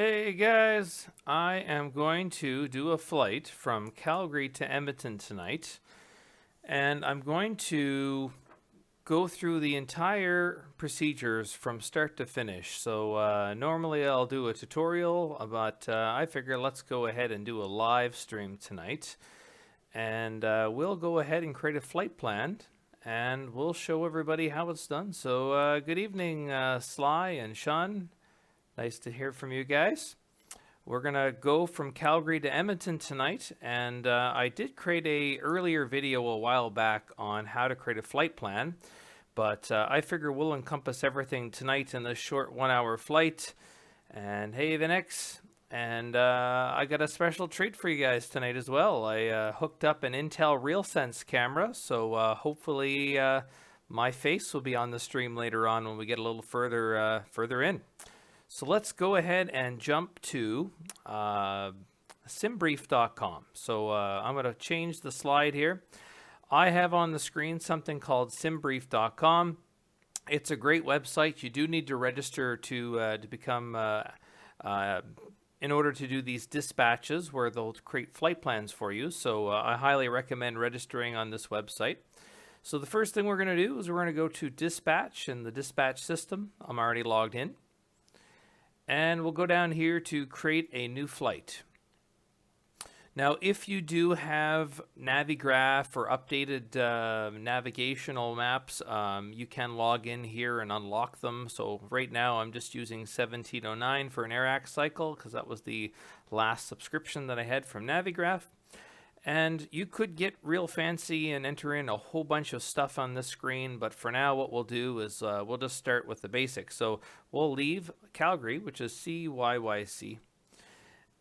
Hey guys, I am going to do a flight from Calgary to Edmonton tonight, and I'm going to go through the entire procedures from start to finish. So normally I'll do a tutorial, but I figure let's go ahead and do a live stream tonight, and we'll go ahead and create a flight plan, and we'll show everybody how it's done. So good evening, Sly and Sean. Nice to hear from you guys. We're gonna go from Calgary to Edmonton tonight, and I did create a earlier video a while back on how to create a flight plan, but I figure we'll encompass everything tonight in this short 1-hour flight. And hey, Vinex, and I got a special treat for you guys tonight as well. I hooked up an Intel RealSense camera, so hopefully my face will be on the stream later on when we get a little further in. So let's go ahead and jump to simbrief.com. So I'm going to change the slide here. I have on the screen something called simbrief.com. It's a great website. You do need to register to become, in order to do these dispatches where they'll create flight plans for you. So I highly recommend registering on this website. So the first thing we're going to do is we're going to go to dispatch in the dispatch system. I'm already logged in. And we'll go down here to create a new flight. Now, if you do have Navigraph or updated navigational maps, you can log in here and unlock them. So right now I'm just using 1709 for an AirAx cycle because that was the last subscription that I had from Navigraph. And you could get real fancy and enter in a whole bunch of stuff on this screen, but for now what we'll do is we'll just start with the basics. So we'll leave Calgary, which is CYYC,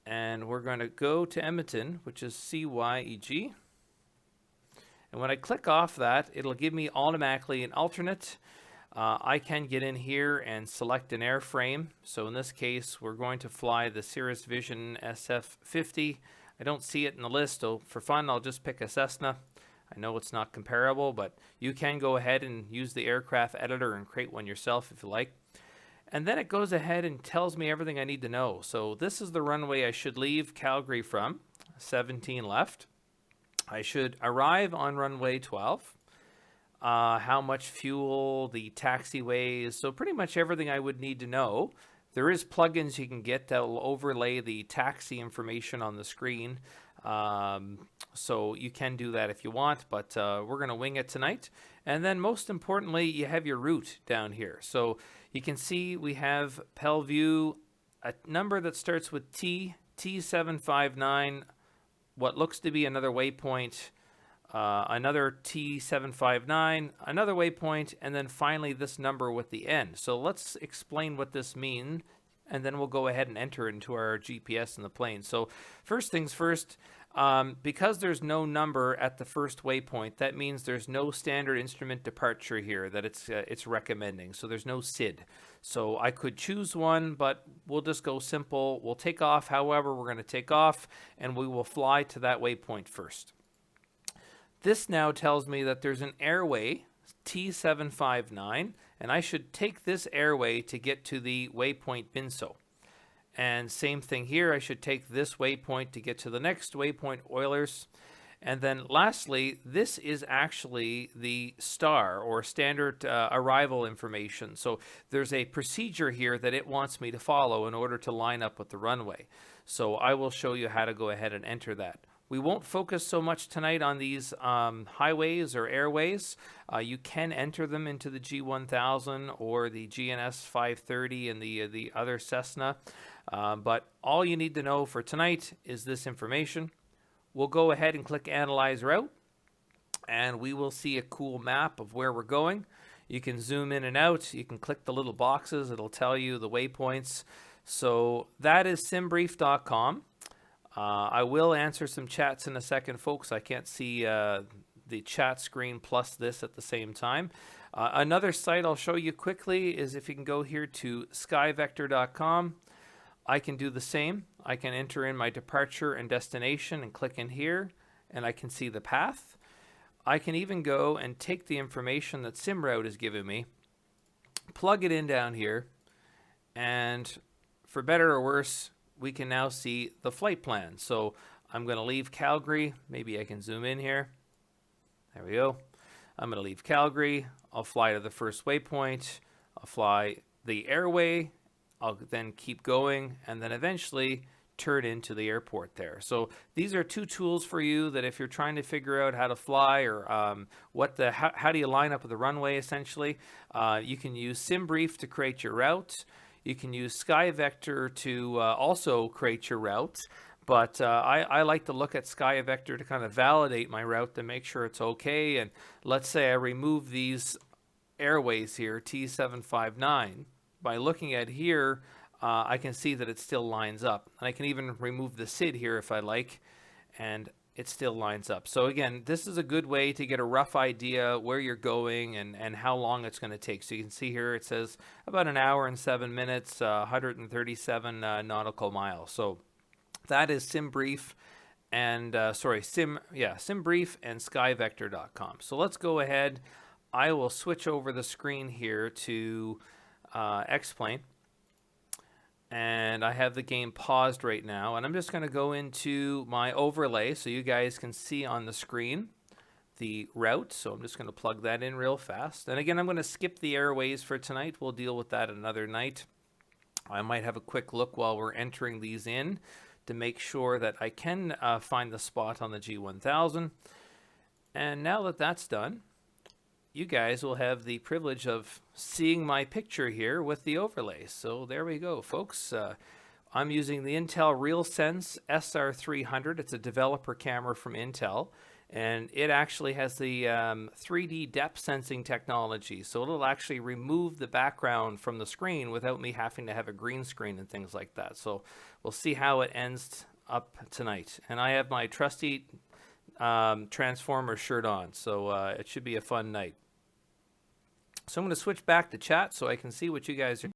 and we're going to go to Edmonton, which is CYEG. And when I click off that, it'll give me automatically an alternate. I can get in here and select an airframe. So in this case, we're going to fly the Cirrus Vision SF50. I don't see it in the list, so for fun, I'll just pick a Cessna. I know it's not comparable, but you can go ahead and use the aircraft editor and create one yourself if you like. And then it goes ahead and tells me everything I need to know. So this is the runway I should leave Calgary from, 17 left. I should arrive on runway 12. How much fuel, the taxiways, so pretty much everything I would need to know. There is plugins you can get that will overlay the taxi information on the screen. So you can do that if you want, but we're going to wing it tonight. And then most importantly, you have your route down here. So you can see we have Bellevue, a number that starts with T759, what looks to be another waypoint, another T759, another waypoint, and then finally this number with the end. So let's explain what this means, and then we'll go ahead and enter into our GPS in the plane. So first things first, because there's no number at the first waypoint, that means there's no standard instrument departure here that it's recommending. So there's no SID. So I could choose one, but we'll just go simple. We'll take off however we're going to take off, and we will fly to that waypoint first. This now tells me that there's an airway, T759, and I should take this airway to get to the waypoint Binso. And same thing here, I should take this waypoint to get to the next waypoint Oilers. And then lastly, this is actually the STAR, or standard arrival information. So there's a procedure here that it wants me to follow in order to line up with the runway. So I will show you how to go ahead and enter that. We won't focus so much tonight on these highways or airways. You can enter them into the G1000 or the GNS 530 and the other Cessna. But all you need to know for tonight is this information. We'll go ahead and click Analyze Route, and we will see a cool map of where we're going. You can zoom in and out. You can click the little boxes. It'll tell you the waypoints. So that is simbrief.com. I will answer some chats in a second, folks. I can't see the chat screen plus this at the same time. Another site I'll show you quickly is if you can go here to skyvector.com. I can do the same. I can enter in my departure and destination and click in here, and I can see the path. I can even go and take the information that SimRoute has given me, plug it in down here, and for better or worse, we can now see the flight plan. So I'm going to leave Calgary. Maybe I can zoom in here. There we go. I'm going to leave Calgary. I'll fly to the first waypoint. I'll fly the airway. I'll then keep going and then eventually turn into the airport there. So these are two tools for you that if you're trying to figure out how to fly or how do you line up with the runway essentially, you can use SimBrief to create your route. You can use SkyVector to also create your route. But I like to look at SkyVector to kind of validate my route to make sure it's okay. And let's say I remove these airways here, T759. By looking at here, I can see that it still lines up. And I can even remove the SID here if I like, and it still lines up. So again, this is a good way to get a rough idea where you're going and how long it's going to take. So you can see here it says about an hour and 7 minutes, 137 nautical miles. So that is SimBrief and SimBrief and SkyVector.com. So let's go ahead. I will switch over the screen here to X-Plane. And I have the game paused right now, and I'm just going to go into my overlay so you guys can see on the screen the route. So I'm just going to plug that in real fast. And again, I'm going to skip the airways for tonight. We'll deal with that another night. I might have a quick look while we're entering these in to make sure that I can find the spot on the G1000. And now that that's done, you guys will have the privilege of seeing my picture here with the overlay. So there we go, folks. I'm using the Intel RealSense SR300. It's a developer camera from Intel, and it actually has the 3D depth sensing technology. So it'll actually remove the background from the screen without me having to have a green screen and things like that. So we'll see how it ends up tonight. And I have my trusty Transformer shirt on, so it should be a fun night. So I'm going to switch back to chat so I can see what you guys are doing.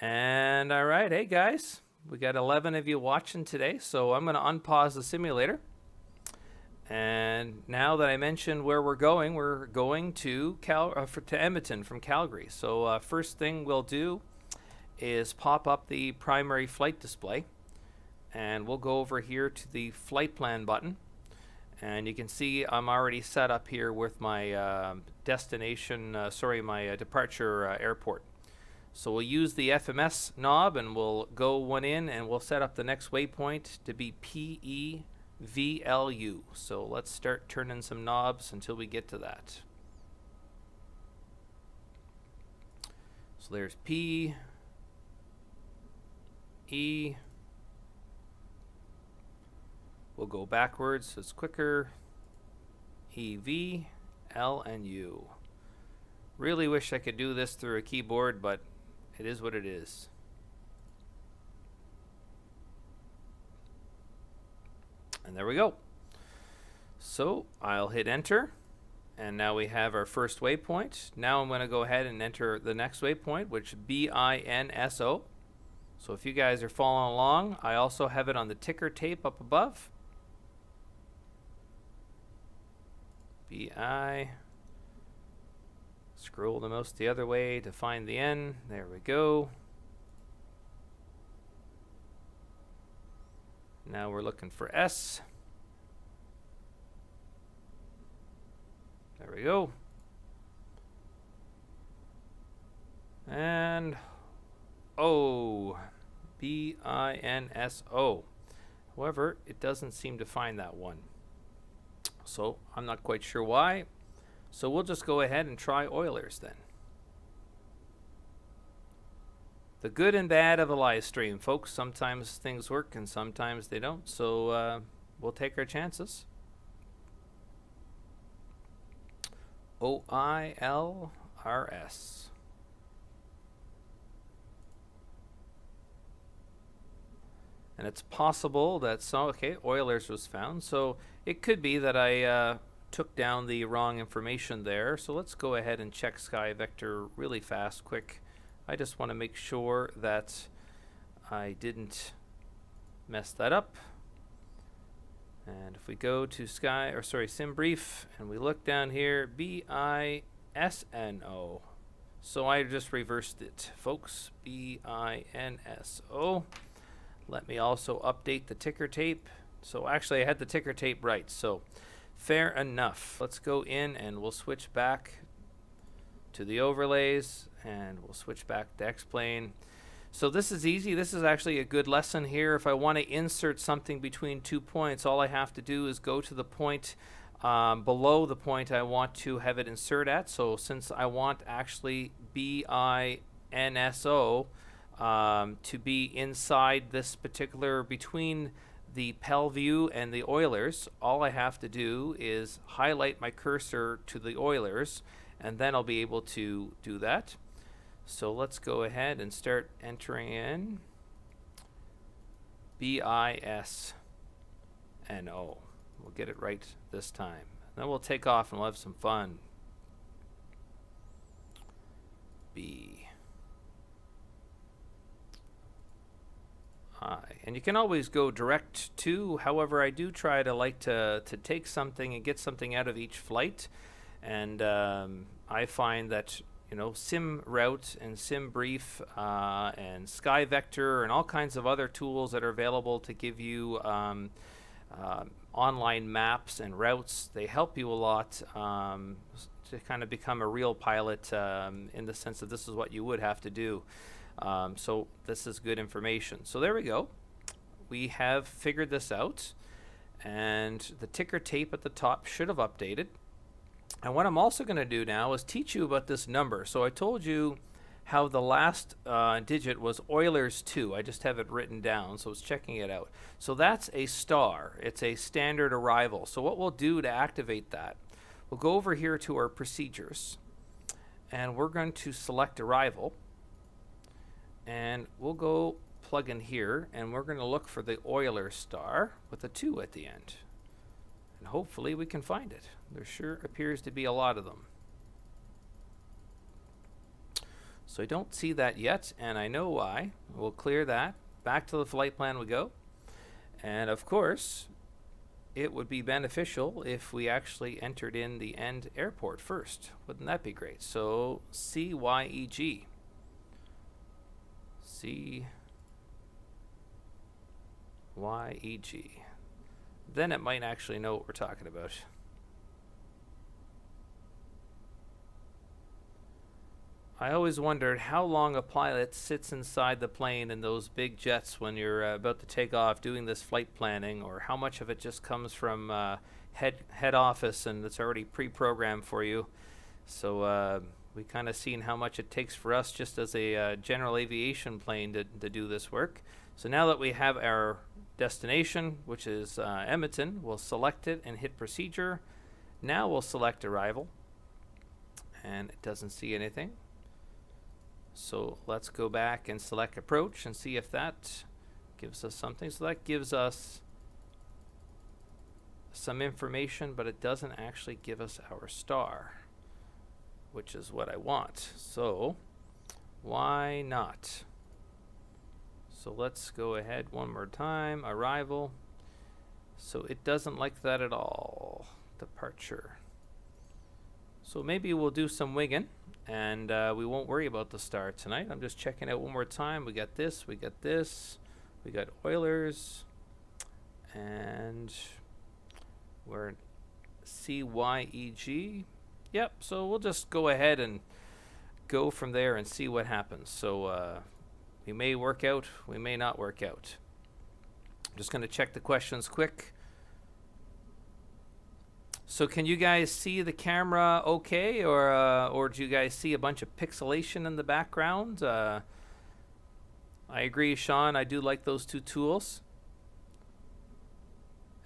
And all right, hey guys, we got 11 of you watching today, so I'm going to unpause the simulator. And now that I mentioned where we're going to Edmonton from Calgary. So first thing we'll do is pop up the primary flight display, and we'll go over here to the flight plan button. And you can see I'm already set up here with my my departure airport. So we'll use the FMS knob and we'll go one in and we'll set up the next waypoint to be PEVLU. So let's start turning some knobs until we get to that. So there's P, E. We'll go backwards so it's quicker. E, V, L, and U. Really wish I could do this through a keyboard, but it is what it is. And there we go. So I'll hit enter. And now we have our first waypoint. Now I'm going to go ahead and enter the next waypoint, which is BINSO. So if you guys are following along, I also have it on the ticker tape up above. BI. Scroll the mouse the other way to find the N. There we go. Now we're looking for S. There we go. And O. BINSO. However, it doesn't seem to find that one. So I'm not quite sure why. So we'll just go ahead and try Oilers then. The good and bad of a live stream, folks. Sometimes things work and sometimes they don't. So we'll take our chances. OILRS. And it's possible that Oilers was found. So it could be that I took down the wrong information there. So let's go ahead and check SkyVector really fast, quick. I just want to make sure that I didn't mess that up. And if we go to SimBrief and we look down here, BISNO. So I just reversed it, folks. BINSO. Let me also update the ticker tape. So actually I had the ticker tape right, so fair enough. Let's go in and we'll switch back to the overlays and we'll switch back to X-Plane. So this is easy. This is actually a good lesson here. If I want to insert something between 2 points, all I have to do is go to the point below the point I want to have it insert at. So since I want actually BINSO to be inside this particular, between the Pell view and the Oilers, all I have to do is highlight my cursor to the Oilers, and then I'll be able to do that. So let's go ahead and start entering in BISNO. We'll get it right this time. Then we'll take off and we'll have some fun. B I. And you can always go direct to, however I do try to like to take something and get something out of each flight. And I find that, you know, SimRoute and SimBrief and SkyVector and all kinds of other tools that are available to give you online maps and routes, they help you a lot to kind of become a real pilot in the sense that this is what you would have to do. So this is good information. So there we go. We have figured this out, and the ticker tape at the top should have updated. And what I'm also going to do now is teach you about this number. So I told you how the last digit was Oilers 2. I just have it written down, so it's checking it out. So that's a star. It's a standard arrival. So what we'll do to activate that, we'll go over here to our procedures, and we're going to select arrival. And we'll go plug in here, and we're going to look for the Oilers star with a 2 at the end. And hopefully we can find it. There sure appears to be a lot of them. So I don't see that yet, and I know why. We'll clear that. Back to the flight plan we go. And of course, it would be beneficial if we actually entered in the end airport first. Wouldn't that be great? So CYEG. CYEG. Then it might actually know what we're talking about. I always wondered how long a pilot sits inside the plane in those big jets when you're about to take off doing this flight planning, or how much of it just comes from head office and it's already pre-programmed for you. So we kind of seen how much it takes for us just as a general aviation plane to do this work. So now that we have our destination, which is Edmonton, we'll select it and hit procedure. Now we'll select arrival, and it doesn't see anything. So let's go back and select approach and see if that gives us something. So that gives us some information, but it doesn't actually give us our star, which is what I want. So why not? So let's go ahead one more time. Arrival. So it doesn't like that at all. Departure. So maybe we'll do some wigging, and we won't worry about the star tonight. I'm just checking out one more time. We got this, we got this, we got Oilers, and we're CYEG. Yep, so we'll just go ahead and go from there and see what happens. So we may work out, we may not work out. I'm just going to check the questions quick. So can you guys see the camera okay, or do you guys see a bunch of pixelation in the background? I agree, Sean. I do like those two tools.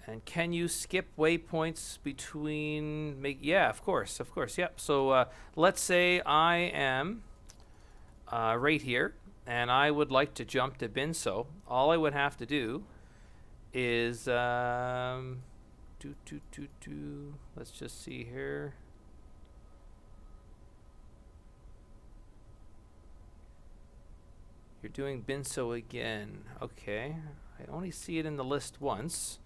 And can you skip waypoints between? Yeah, of course, yep. So let's say I am right here, and I would like to jump to Binso. All I would have to do is let's just see here. You're doing Binso again. Okay. I only see it in the list once.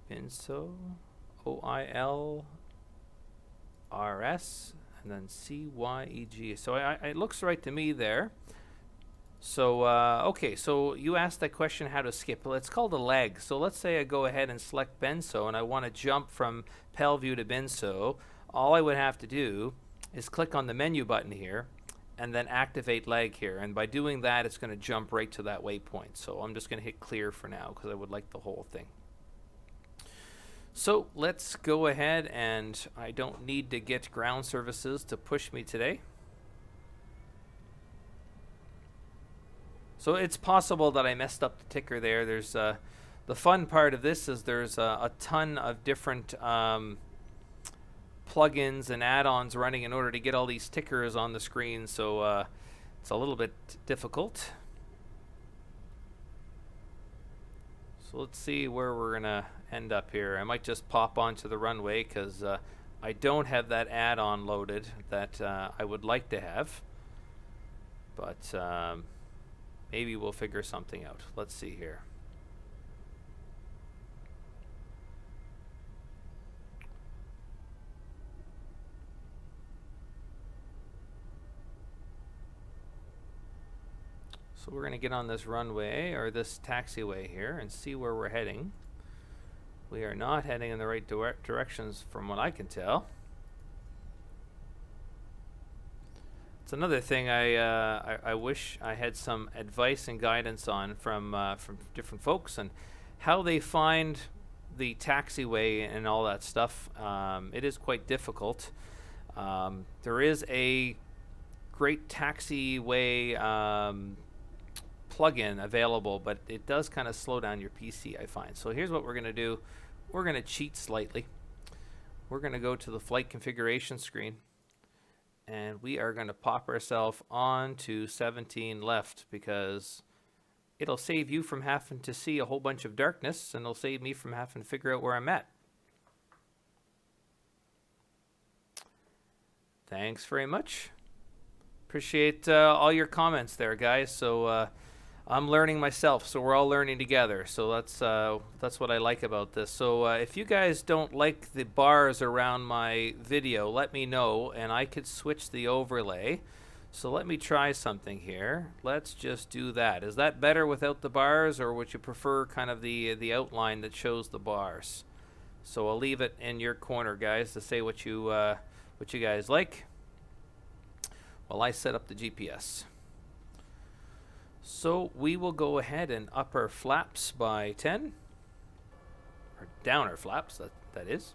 Binso. OIL. RS, and then CYEG. So it looks right to me there. So, okay, so you asked that question, how to skip. Well, it's called a leg. So let's say I go ahead and select benzo, and I want to jump from PAL view to benzo. All I would have to do is click on the menu button here, and then activate leg here. And by doing that, it's going to jump right to that waypoint. So I'm just going to hit clear for now, because I would like the whole thing. So let's go ahead, and I don't need to get ground services to push me today. So it's possible that I messed up the ticker there. There's the fun part of this is there's a ton of different plugins and add-ons running in order to get all these tickers on the screen. So it's a little bit difficult. So let's see where we're gonna end up here. I might just pop onto the runway because I don't have that add-on loaded that I would like to have. But maybe we'll figure something out. Let's see here. So we're going to get on this runway, or this taxiway here, and see where we're heading. We are not heading in the right directions from what I can tell. It's another thing I wish I had some advice and guidance on from different folks and how they find the taxiway and all that stuff. It is quite difficult. There is a great taxiway plugin available, but it does kind of slow down your PC, I find. So here's what we're going to do. We're going to cheat slightly. We're going to go to the flight configuration screen, and we are going to pop ourselves on to 17 left, because it'll save you from having to see a whole bunch of darkness, and it'll save me from having to figure out where I'm at. Thanks very much. Appreciate all your comments there, guys. So I'm learning myself, so we're all learning together. So that's what I like about this. So if you guys don't like the bars around my video, let me know, and I could switch the overlay. So let me try something here. Let's just do that. Is that better without the bars, or would you prefer kind of the outline that shows the bars? So I'll leave it in your corner, guys, to say what you guys like while I set up the GPS. So we will go ahead and up our flaps by 10, or down our flaps, that is.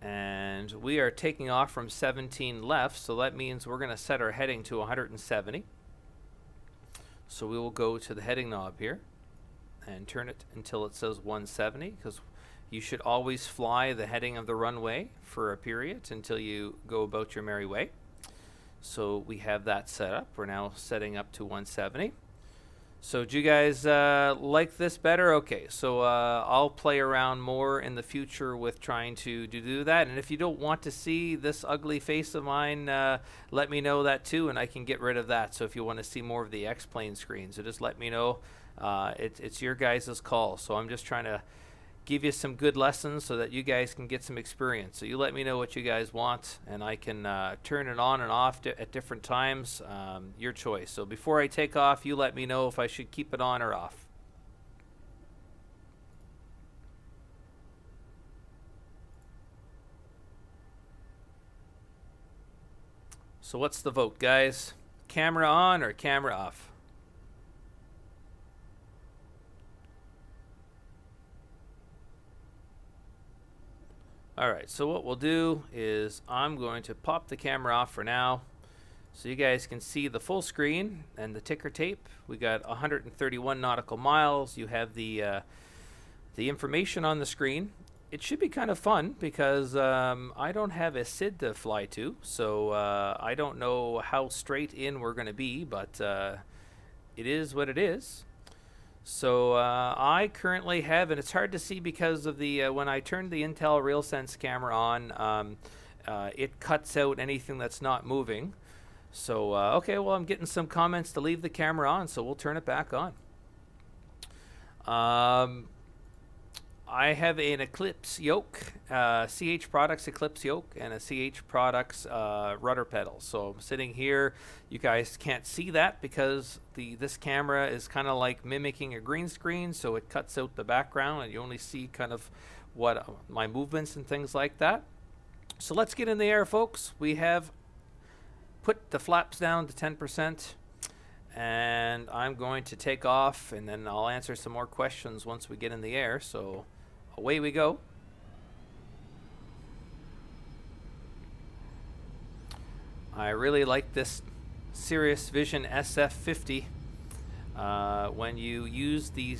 And we are taking off from 17 left, so that means we're going to set our heading to 170. So we will go to the heading knob here and turn it until it says 170, because you should always fly the heading of the runway for a period until you go about your merry way. So we have that set up. We're now setting up to 170. So do you guys like this better? Okay, so I'll play around more in the future with trying to do that. And if you don't want to see this ugly face of mine, let me know that too, and I can get rid of that. So if you want to see more of the X-Plane screen, so just let me know. It's your guys' call. So I'm just trying to give you some good lessons so that you guys can get some experience. So you let me know what you guys want, and I can turn it on and off at different times. Your choice. So before I take off, you let me know if I should keep it on or off. So what's the vote, guys? Camera on or camera off? Alright, so what we'll do is I'm going to pop the camera off for now so you guys can see the full screen and the ticker tape. We got 131 nautical miles. You have the information on the screen. It should be kind of fun because I don't have a SID to fly to, so I don't know how straight in we're going to be, but it is what it is. So I currently have, and it's hard to see because of the when I turned the Intel RealSense camera on, it cuts out anything that's not moving. So okay, well, I'm getting some comments to leave the camera on, so we'll turn it back on. I have an Eclipse yoke, CH Products Eclipse yoke, and a CH Products rudder pedal. So I'm sitting here. You guys can't see that because this camera is kind of like mimicking a green screen, so it cuts out the background, and you only see kind of what my movements and things like that. So let's get in the air, folks. We have put the flaps down to 10%. And I'm going to take off, and then I'll answer some more questions once we get in the air. So away we go. I really like this Sirius Vision SF50. When you use the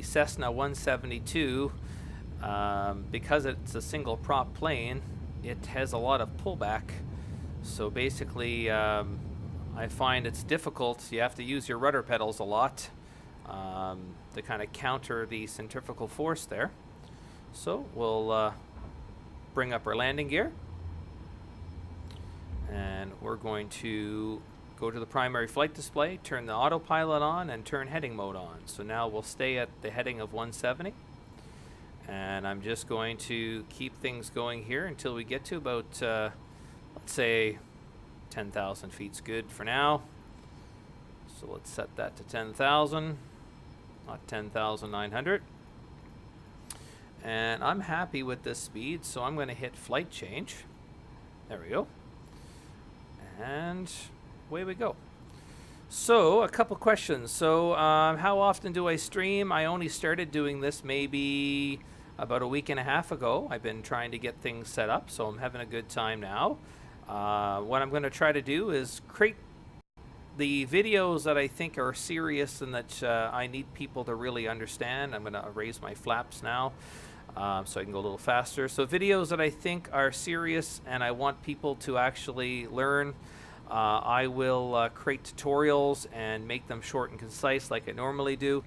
Cessna 172, because it's a single prop plane, it has a lot of pullback. So basically, I find it's difficult. You have to use your rudder pedals a lot to kind of counter the centrifugal force there. So we'll bring up our landing gear, and we're going to go to the primary flight display, turn the autopilot on, and turn heading mode on. So now we'll stay at the heading of 170, and I'm just going to keep things going here until we get to about, let's say, 10,000 feet's good for now. So let's set that to 10,000, not 10,900. And I'm happy with this speed, so I'm going to hit flight change. There we go. And away we go. So a couple questions. So how often do I stream? I only started doing this maybe about a week and a half ago. I've been trying to get things set up, so I'm having a good time now. What I'm going to try to do is create the videos that I think are serious and that I need people to really understand. I'm going to raise my flaps now so I can go a little faster. So videos that I think are serious and I want people to actually learn, I will create tutorials and make them short and concise like I normally do.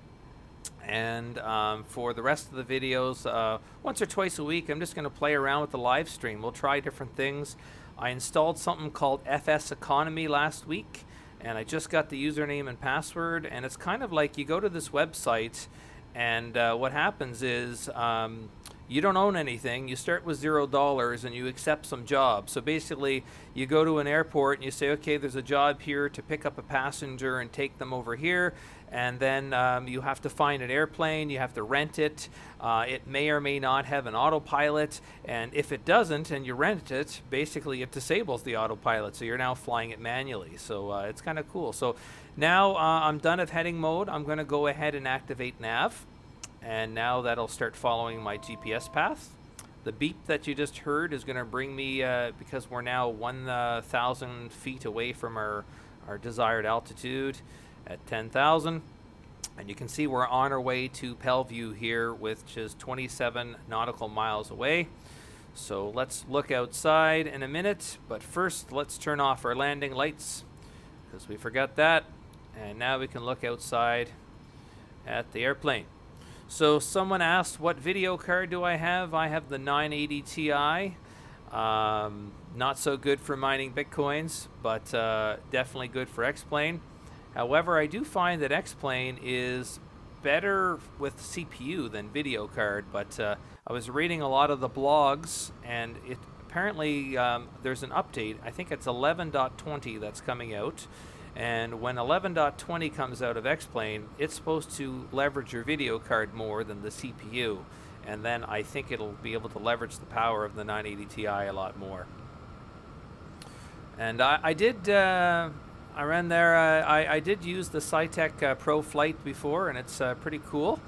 And for the rest of the videos, once or twice a week, I'm just going to play around with the live stream. We'll try different things. I installed something called FS Economy last week, and I just got the username and password, and it's kind of like you go to this website, and what happens is you don't own anything. You start with $0 and you accept some jobs. So basically, you go to an airport and you say, okay, there's a job here to pick up a passenger and take them over here. And then you have to find an airplane, you have to rent it. It may or may not have an autopilot, and if it doesn't and you rent it, basically it disables the autopilot, so you're now flying it manually. So it's kind of cool. So now I'm done at heading mode. I'm going to go ahead and activate nav, and now that'll start following my GPS path. The beep that you just heard is going to bring me, because we're now 1,000 feet away from our desired altitude, at 10,000, and you can see we're on our way to Bellevue here, which is 27 nautical miles away. So let's look outside in a minute, but first let's turn off our landing lights because we forgot that, and now we can look outside at the airplane. So someone asked, what video card do I have? I have the 980 Ti. Not so good for mining bitcoins, but definitely good for X-Plane. However, I do find that X-Plane is better with CPU than video card, but I was reading a lot of the blogs, and it apparently there's an update. I think it's 11.20 that's coming out, and when 11.20 comes out of X-Plane, it's supposed to leverage your video card more than the CPU, and then I think it'll be able to leverage the power of the 980 Ti a lot more. And I did... I ran there. I did use the CYYC Pro Flight before, and it's pretty cool.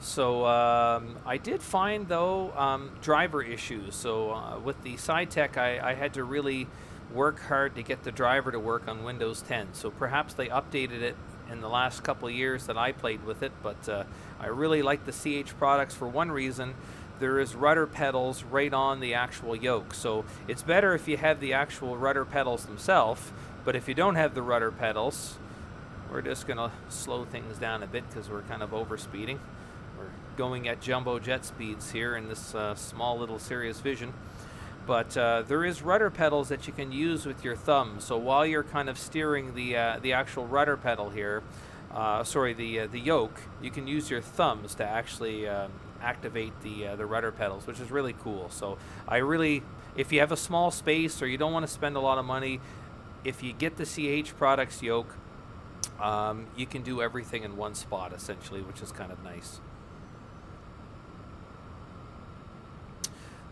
So I did find, though, driver issues. So with the CYYC, I had to really work hard to get the driver to work on Windows 10. So perhaps they updated it in the last couple of years that I played with it, but I really like the CH products for one reason. There is rudder pedals right on the actual yoke. So it's better if you have the actual rudder pedals themselves. But if you don't have the rudder pedals, we're just going to slow things down a bit because we're kind of overspeeding. We're going at jumbo jet speeds here in this small little Sirius Vision. But there is rudder pedals that you can use with your thumb. So while you're kind of steering the actual rudder pedal here, the yoke, you can use your thumbs to actually activate the rudder pedals, which is really cool. So if you have a small space or you don't want to spend a lot of money, if you get the CH Products yoke, you can do everything in one spot essentially, which is kind of nice.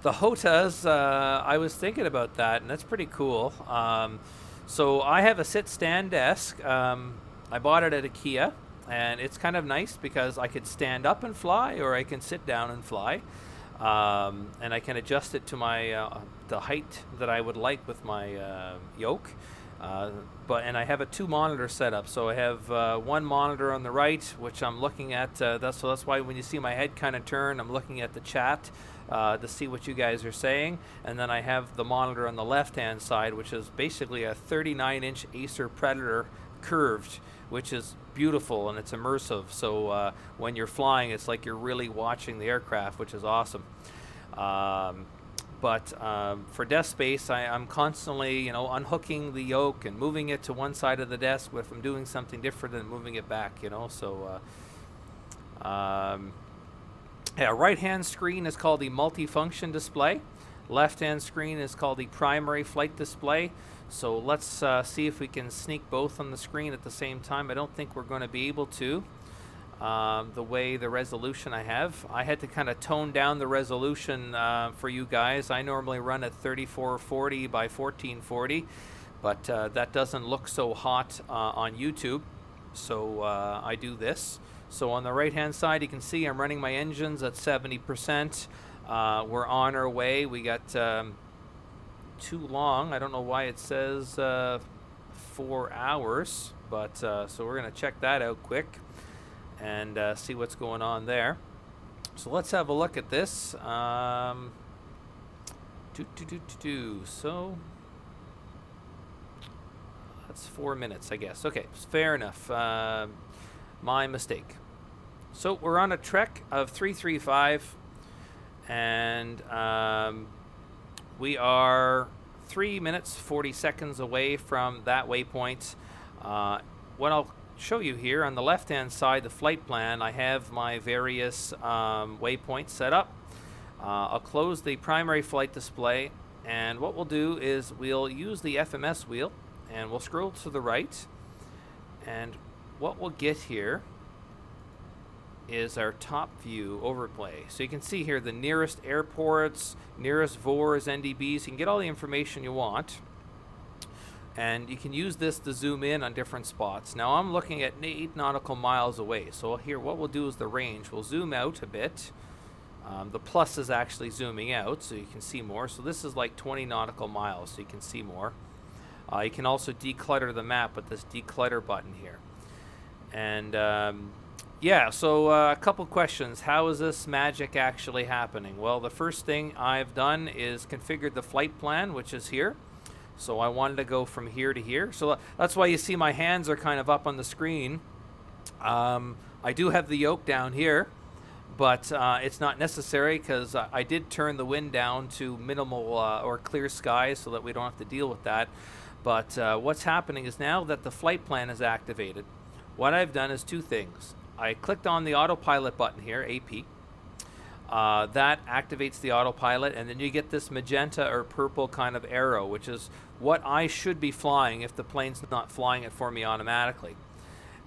The Hotas, I was thinking about that, and that's pretty cool. So I have a sit-stand desk. I bought it at IKEA, and it's kind of nice because I could stand up and fly, or I can sit down and fly, and I can adjust it to my the height that I would like with my yoke. And I have a 2-monitor setup. So I have one monitor on the right, which I'm looking at. That's why when you see my head kind of turn, I'm looking at the chat to see what you guys are saying. And then I have the monitor on the left-hand side, which is basically a 39-inch Acer Predator curved, which is beautiful and it's immersive. So when you're flying, it's like you're really watching the aircraft, which is awesome. But for desk space, I'm constantly, unhooking the yoke and moving it to one side of the desk if I'm doing something different and moving it back, So, right-hand screen is called the multifunction display. Left-hand screen is called the primary flight display. So let's see if we can sneak both on the screen at the same time. I don't think we're going to be able to. The way the resolution I have. I had to kind of tone down the resolution for you guys. I normally run at 3440 by 1440, but that doesn't look so hot on YouTube, so I do this. So on the right hand side you can see I'm running my engines at 70%. We're on our way. We got too long. I don't know why it says 4 hours, but so we're going to check that out quick and see what's going on there. So let's have a look at this. So that's 4 minutes, I guess. Okay, fair enough. My mistake. So we're on a trek of 335, and we are 3 minutes 40 seconds away from that waypoint. What I'll show you here on the left hand side, the flight plan, I have my various waypoints set up. I'll close the primary flight display, and what we'll do is we'll use the FMS wheel and we'll scroll to the right, and what we'll get here is our top view overlay. So you can see here the nearest airports, nearest VORs, NDBs. You can get all the information you want, and you can use this to zoom in on different spots. Now I'm looking at 8 nautical miles away. So here what we'll do is the range. We'll zoom out a bit. The plus is actually zooming out so you can see more. So this is like 20 nautical miles, so you can see more. You can also declutter the map with this declutter button here. And yeah, so a couple questions. How is this magic actually happening? Well, the first thing I've done is configured the flight plan, which is here. So I wanted to go from here to here. So that's why you see my hands are kind of up on the screen. I do have the yoke down here, but it's not necessary because I did turn the wind down to minimal or clear skies so that we don't have to deal with that. But what's happening is now that the flight plan is activated, what I've done is 2 things. I clicked on the autopilot button here, AP. That activates the autopilot, and then you get this magenta or purple kind of arrow, which is what I should be flying if the plane's not flying it for me automatically.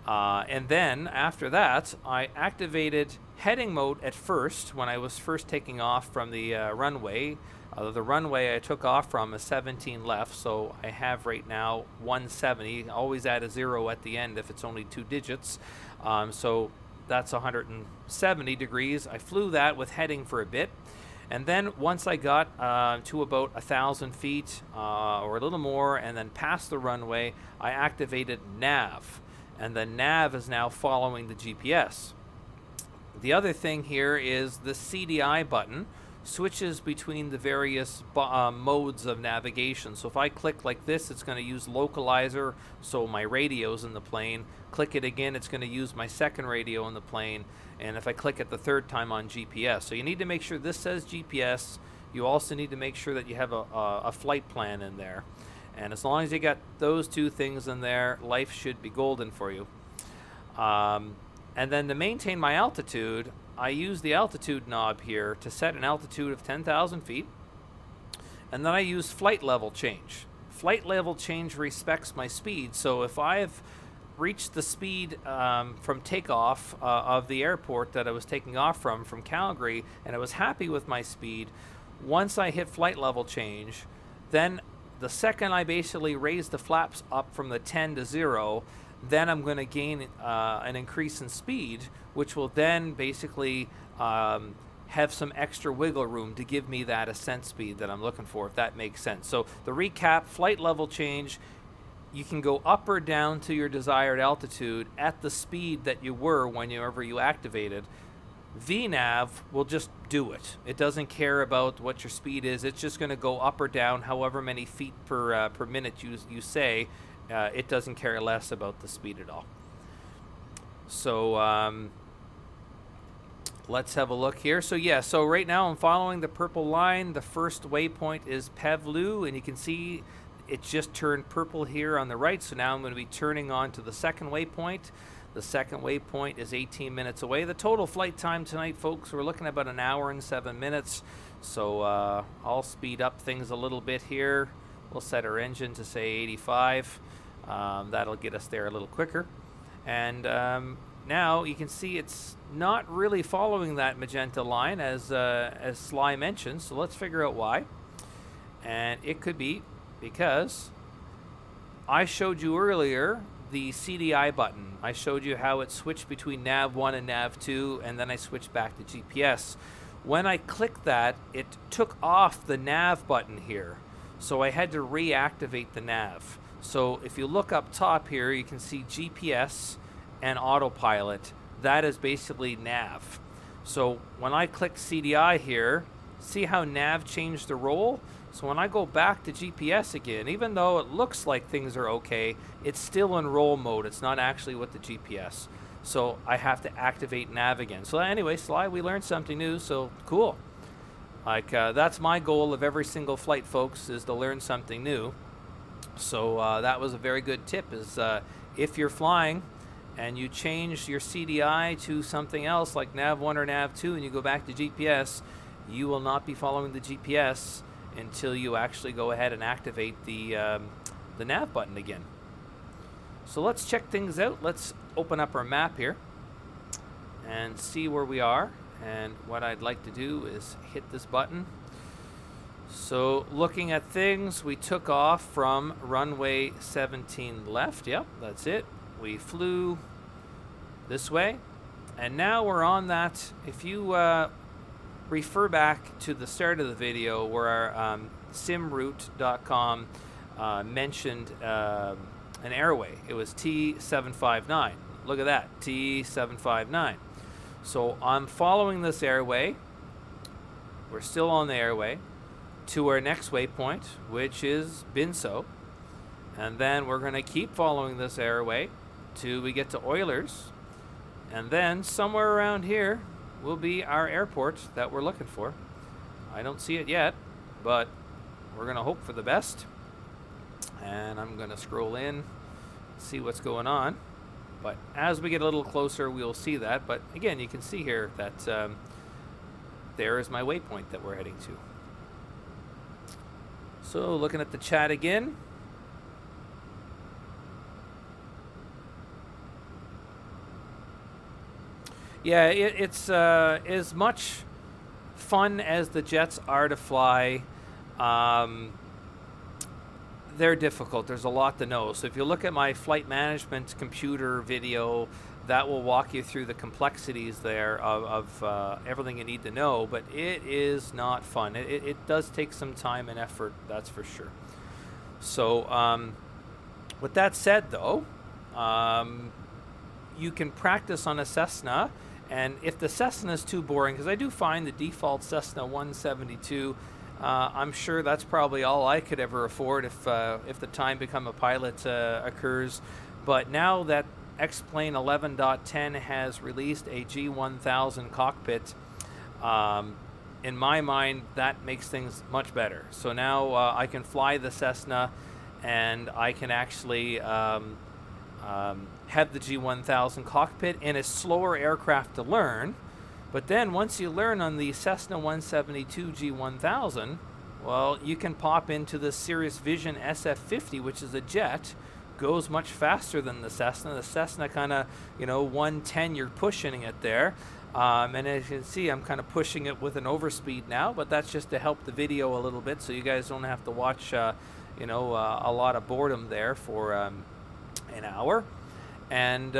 And then after that, I activated heading mode at first when I was first taking off from the runway. The runway I took off from is 17 left, so I have right now 170. Always add a 0 at the end if it's only 2 digits. So that's 170 degrees. I flew that with heading for a bit. And then once I got to about 1,000 feet or a little more and then past the runway, I activated nav. And the nav is now following the GPS. The other thing here is the CDI button switches between the various modes of navigation. So if I click like this, it's going to use localizer, so my radio's in the plane. Click it again, it's going to use my second radio in the plane. And if I click it the third time on GPS. So you need to make sure this says GPS. You also need to make sure that you have a flight plan in there. And as long as you got those 2 things in there, life should be golden for you. And then to maintain my altitude, I use the altitude knob here to set an altitude of 10,000 feet. And then I use flight level change. Flight level change respects my speed. So if I've reached the speed from takeoff of the airport that I was taking off from Calgary, and I was happy with my speed, once I hit flight level change, then the second I basically raise the flaps up from the 10 to 0, then I'm going to gain an increase in speed, which will then basically have some extra wiggle room to give me that ascent speed that I'm looking for, if that makes sense. So the recap, flight level change, you can go up or down to your desired altitude at the speed that you were whenever you activated. VNav will just do it. It doesn't care about what your speed is. It's just going to go up or down however many feet per minute you say. It doesn't care less about the speed at all. So let's have a look here. So yeah, so right now I'm following the purple line. The first waypoint is Pevlu, and you can see it just turned purple here on the right. So now I'm going to be turning on to the second waypoint. The second waypoint is 18 minutes away. The total flight time tonight, folks, we're looking at about an hour and 7 minutes. So I'll speed up things a little bit here. We'll set our engine to say 85. That'll get us there a little quicker. And now you can see it's not really following that magenta line as Sly mentioned. So let's figure out why. And it could be because I showed you earlier the CDI button. I showed you how it switched between nav 1 and nav 2, and then I switched back to GPS. When I clicked that, it took off the nav button here. So I had to reactivate the nav. So if you look up top here, you can see GPS and autopilot. That is basically nav. So when I click CDI here, see how nav changed the role? So when I go back to GPS again, even though it looks like things are okay, it's still in roll mode. It's not actually with the GPS. So I have to activate nav again. So anyway, Sly, we learned something new, so cool. Like that's my goal of every single flight, folks, is to learn something new. So that was a very good tip, is if you're flying and you change your CDI to something else like nav 1 or nav 2 and you go back to GPS, you will not be following the GPS until you actually go ahead and activate the nav button again. So let's check things out. Let's open up our map here and see where we are. And what I'd like to do is hit this button. So looking at things, we took off from runway 17 left. Yep, that's it. We flew this way. And now we're on that. If you refer back to the start of the video where our simroute.com mentioned an airway. It was T759. Look at that, T759. So I'm following this airway. We're still on the airway to our next waypoint, which is Binso. And then we're going to keep following this airway till we get to Oilers. And then somewhere around here will be our airport that we're looking for. I don't see it yet, but we're going to hope for the best. And I'm going to scroll in, see what's going on. But as we get a little closer, we'll see that. But again, you can see here that there is my waypoint that we're heading to. So looking at the chat again. Yeah, it's as much fun as the jets are to fly. They're difficult. There's a lot to know. So if you look at my flight management computer video, that will walk you through the complexities there of everything you need to know. But it is not fun. It does take some time and effort, that's for sure. So with that said, though, you can practice on a Cessna. And if the Cessna is too boring, because I do find the default Cessna 172, I'm sure that's probably all I could ever afford if the time become a pilot occurs. But now that X-Plane 11.10 has released a G1000 cockpit, in my mind, that makes things much better. So now I can fly the Cessna, and I can actually have the G1000 cockpit and a slower aircraft to learn. But then once you learn on the Cessna 172 G1000, well, you can pop into the Cirrus Vision SF50, which is a jet, goes much faster than the Cessna. The Cessna kind of, 110, you're pushing it there. And as you can see, I'm kind of pushing it with an overspeed now, but that's just to help the video a little bit so you guys don't have to watch, a lot of boredom there for an hour. And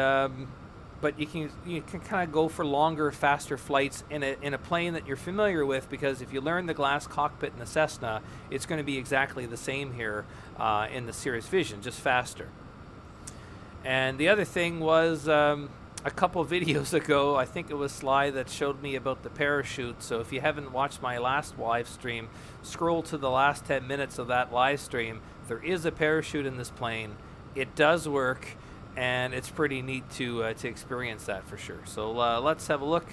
but you can kind of go for longer, faster flights in a plane that you're familiar with, because if you learn the glass cockpit in the Cessna, it's going to be exactly the same here in the Cirrus Vision, just faster. And the other thing was a couple videos ago, I think it was Sly that showed me about the parachute. So if you haven't watched my last live stream, scroll to the last 10 minutes of that live stream. There is a parachute in this plane. It does work, and it's pretty neat to experience that for sure. So let's have a look.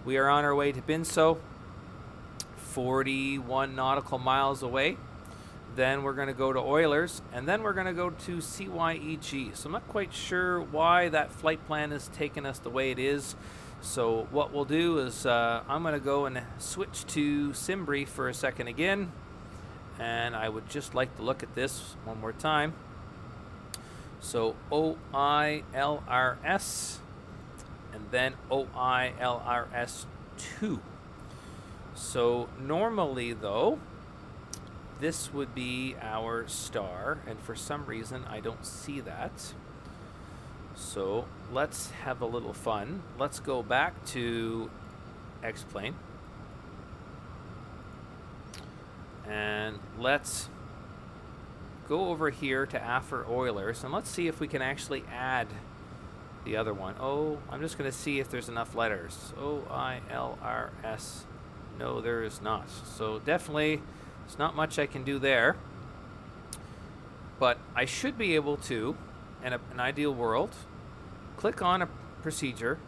We are on our way to Binso, 41 nautical miles away. Then we're going to go to Oilers, and then we're going to go to CYEG. So I'm not quite sure why that flight plan has taken us the way it is. So what we'll do is I'm going to go and switch to SimBrief for a second again. And I would just like to look at this one more time. So OILRS, and then OILRS2. So normally though, this would be our star, and for some reason I don't see that. So let's have a little fun. Let's go back to X-Plane, and let's go over here to AFIR Oilers, and let's see if we can actually add the other one. Oh, I'm just going to see if there's enough letters. OILRS. No, there is not. So definitely, there's not much I can do there. But I should be able to, in an ideal world, click on a procedure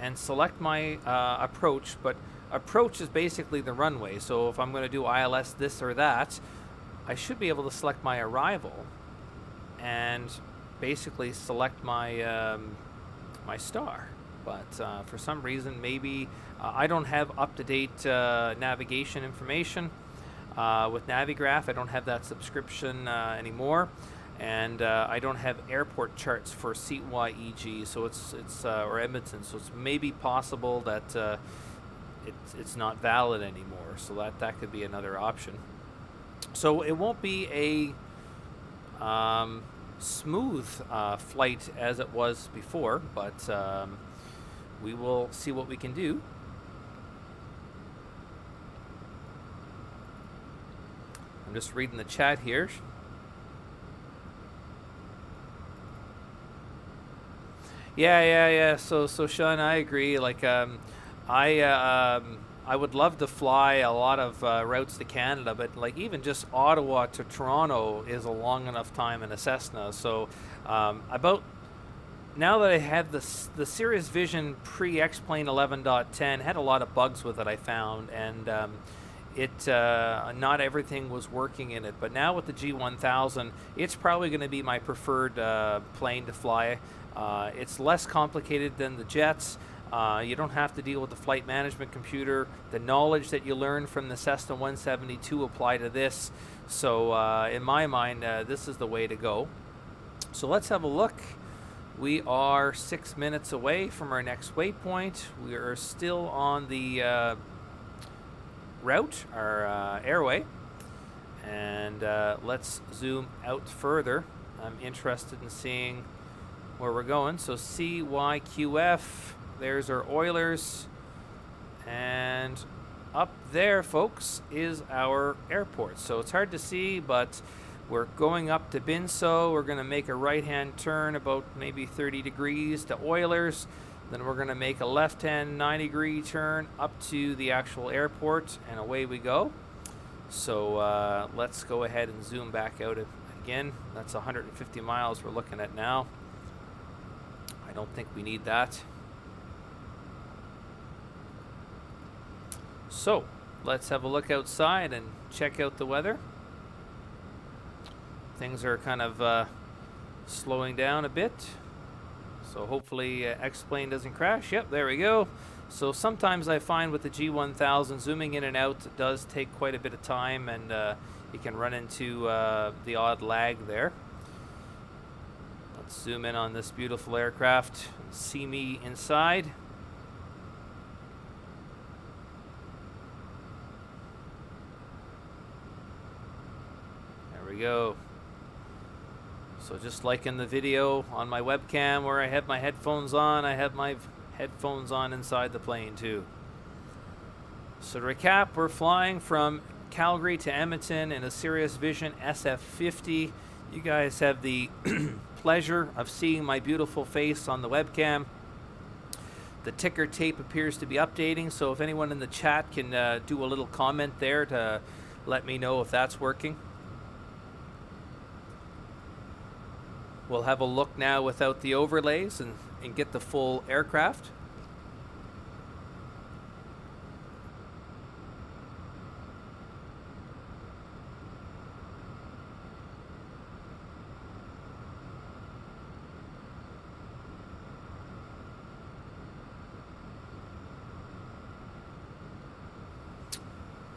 and select my approach. But approach is basically the runway. So if I'm going to do ILS this or that, I should be able to select my arrival and basically select my my star. But for some reason, maybe I don't have up-to-date navigation information with Navigraph. I don't have that subscription anymore, and I don't have airport charts for CYEG, so it's or Edmonton. So it's maybe possible that it's not valid anymore. So that could be another option. So it won't be a smooth flight as it was before, but we will see what we can do. I'm just reading the chat here. Yeah. So Sean, I agree. Like I would love to fly a lot of routes to Canada, but like even just Ottawa to Toronto is a long enough time in a Cessna. So about now that I have the Cirrus Vision pre-X-Plane 11.10, had a lot of bugs with it, I found, and not everything was working in it. But now with the G1000, it's probably going to be my preferred plane to fly. It's less complicated than the jets. You don't have to deal with the flight management computer. The knowledge that you learn from the Cessna 172 apply to this. So in my mind, this is the way to go. So let's have a look. We are 6 minutes away from our next waypoint. We are still on the route, our airway. And let's zoom out further. I'm interested in seeing where we're going. So CYQF. There's our Oilers, and up there, folks, is our airport. So it's hard to see, but we're going up to Binso. We're going to make a right-hand turn about maybe 30 degrees to Oilers. Then we're going to make a left-hand 90-degree turn up to the actual airport, and away we go. So let's go ahead and zoom back out again. That's 150 miles we're looking at now. I don't think we need that. So let's have a look outside and check out the weather. Things are kind of slowing down a bit. So hopefully X-Plane doesn't crash. Yep, there we go. So sometimes I find with the G1000 zooming in and out does take quite a bit of time, and you can run into the odd lag there. Let's zoom in on this beautiful aircraft and see me inside. There we go. So just like in the video on my webcam where I have my headphones on, I have my headphones on inside the plane too. So to recap, we're flying from Calgary to Edmonton in a Sirius Vision SF50. You guys have the pleasure of seeing my beautiful face on the webcam. The ticker tape appears to be updating, so if anyone in the chat can do a little comment there to let me know if that's working. We'll have a look now without the overlays and get the full aircraft.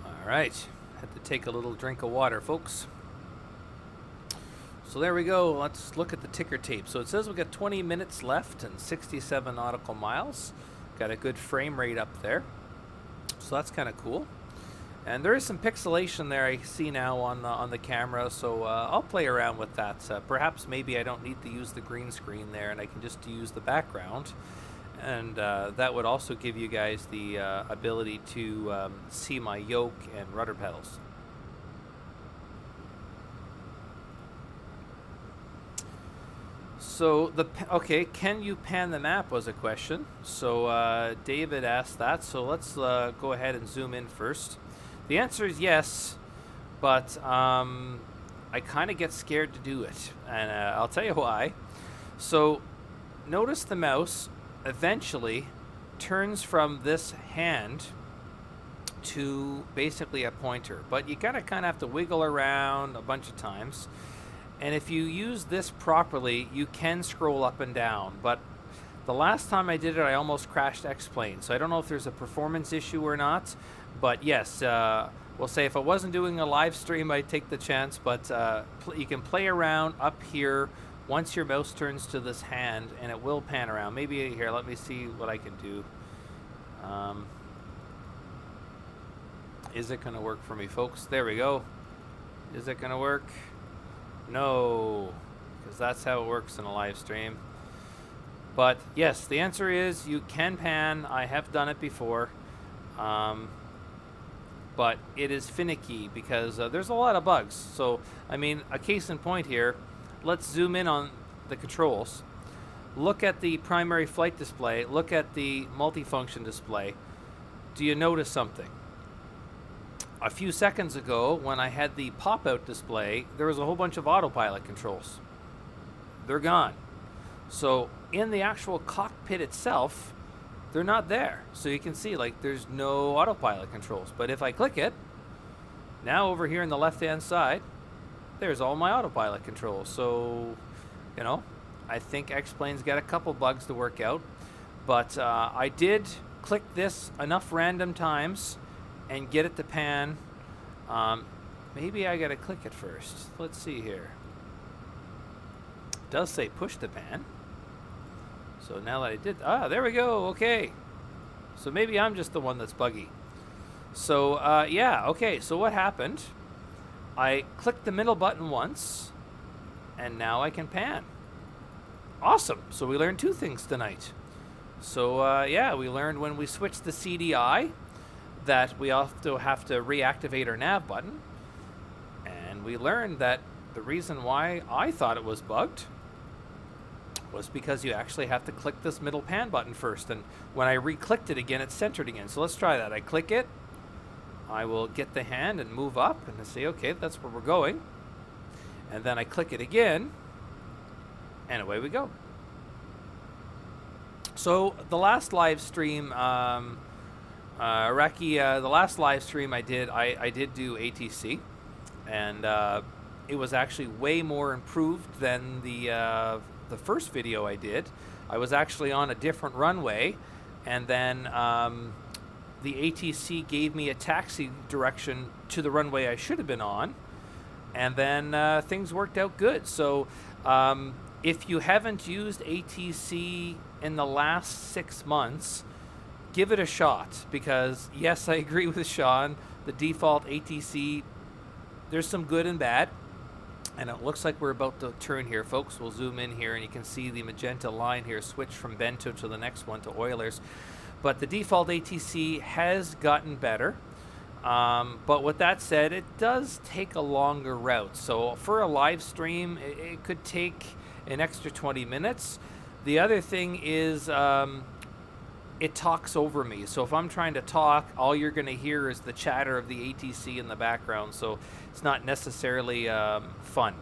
All right, had to take a little drink of water, folks. So there we go. Let's look at the ticker tape. So it says we've got 20 minutes left and 67 nautical miles. Got a good frame rate up there. So that's kind of cool. And there is some pixelation there I see now on the camera. So I'll play around with that. Perhaps maybe I don't need to use the green screen there and I can just use the background. And that would also give you guys the ability to see my yoke and rudder pedals. So okay, can you pan the map was a question. So David asked that. So let's go ahead and zoom in first. The answer is yes, but I kind of get scared to do it, and I'll tell you why. So notice the mouse eventually turns from this hand to basically a pointer, but you gotta kind of have to wiggle around a bunch of times. And if you use this properly, you can scroll up and down. But the last time I did it, I almost crashed X-Plane. So I don't know if there's a performance issue or not. But yes, we'll say if I wasn't doing a live stream, I'd take the chance. But you can play around up here once your mouse turns to this hand, and it will pan around. Maybe here, let me see what I can do. Is it going to work for me, folks? There we go. Is it going to work? No, because that's how it works in a live stream. But yes, the answer is you can pan. I have done it before. But it is finicky because there's a lot of bugs. So, I mean, a case in point here, let's zoom in on the controls. Look at the primary flight display. Look at the multifunction display. Do you notice something? A few seconds ago, when I had the pop-out display, there was a whole bunch of autopilot controls. They're gone. So in the actual cockpit itself, they're not there. So you can see, like, there's no autopilot controls. But if I click it, now over here on the left-hand side, there's all my autopilot controls. So, you know, I think X-Plane's got a couple bugs to work out. But I did click this enough random times and get it to pan. Maybe I gotta click it first. Let's see here. It does say push to pan. So now that I did, there we go, okay. So maybe I'm just the one that's buggy. So yeah, okay, so what happened? I clicked the middle button once, and now I can pan. Awesome, so we learned two things tonight. So yeah, we learned when we switch the CDI, that we also have to reactivate our nav button. And we learned that the reason why I thought it was bugged was because you actually have to click this middle pan button first. And when I re-clicked it again, it's centered again. So let's try that. I click it. I will get the hand and move up and say, okay, that's where we're going. And then I click it again, and away we go. So the last live stream, Raki, the last live stream I did do ATC, and it was actually way more improved than the first video I did. I was actually on a different runway, and then the ATC gave me a taxi direction to the runway I should have been on, and then things worked out good. So if you haven't used ATC in the last 6 months, give it a shot, because yes, I agree with Sean, the default ATC, there's some good and bad. And it looks like we're about to turn here, folks. We'll zoom in here, and you can see the magenta line here switch from Bento to the next one, to Oilers. But the default ATC has gotten better. But with that said, it does take a longer route. So for a live stream, it could take an extra 20 minutes. The other thing is it talks over me. So if I'm trying to talk, all you're going to hear is the chatter of the ATC in the background. So it's not necessarily fun.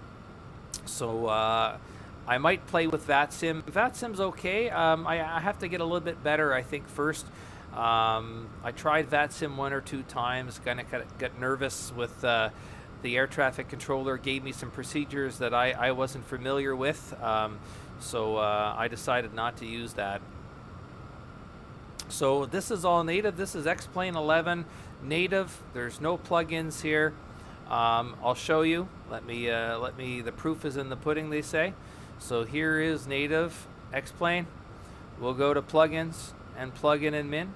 So I might play with VATSIM. VATSIM's okay. I have to get a little bit better, I think, first. I tried VATSIM 1 or 2 times, kind of got nervous with the air traffic controller, gave me some procedures that I wasn't familiar with. So I decided not to use that. So this is all native. This is X-Plane 11 native. There's no plugins here. I'll show you. Let me. The proof is in the pudding, they say. So here is native X-Plane. We'll go to plugins and plugin and min,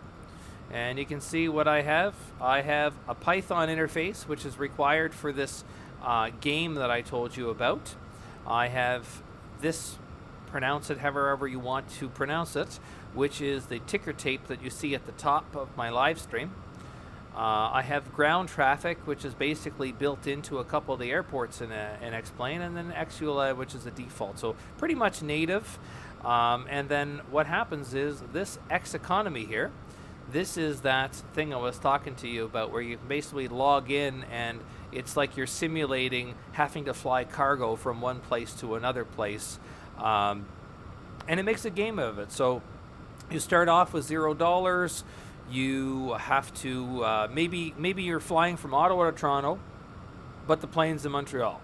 and you can see what I have. I have a Python interface, which is required for this game that I told you about. I have this, pronounce it however you want to pronounce it, which is the ticker tape that you see at the top of my live stream. I have ground traffic, which is basically built into a couple of the airports in X-Plane, and then XULA, which is a default. So pretty much native. And then what happens is this X economy here, this is that thing I was talking to you about, where you basically log in and it's like you're simulating having to fly cargo from one place to another place. And it makes a game of it. So you start off with $0. You have to, maybe you're flying from Ottawa to Toronto, but the plane's in Montreal.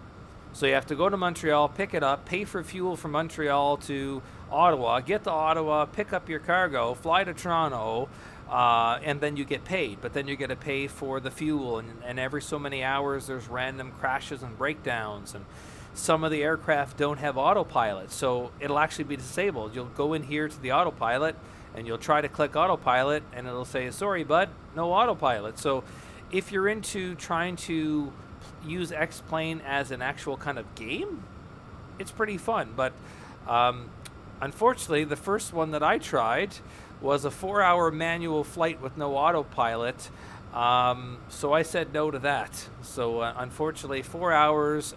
So you have to go to Montreal, pick it up, pay for fuel from Montreal to Ottawa, get to Ottawa, pick up your cargo, fly to Toronto, and then you get paid. But then you got to pay for the fuel, and every so many hours there's random crashes and breakdowns, and some of the aircraft don't have autopilot, so it'll actually be disabled. You'll go in here to the autopilot, and you'll try to click autopilot, and it'll say, sorry, bud, no autopilot. So if you're into trying to use X-Plane as an actual kind of game, it's pretty fun. But unfortunately, the first one that I tried was a 4-hour manual flight with no autopilot. So I said no to that. So unfortunately, 4 hours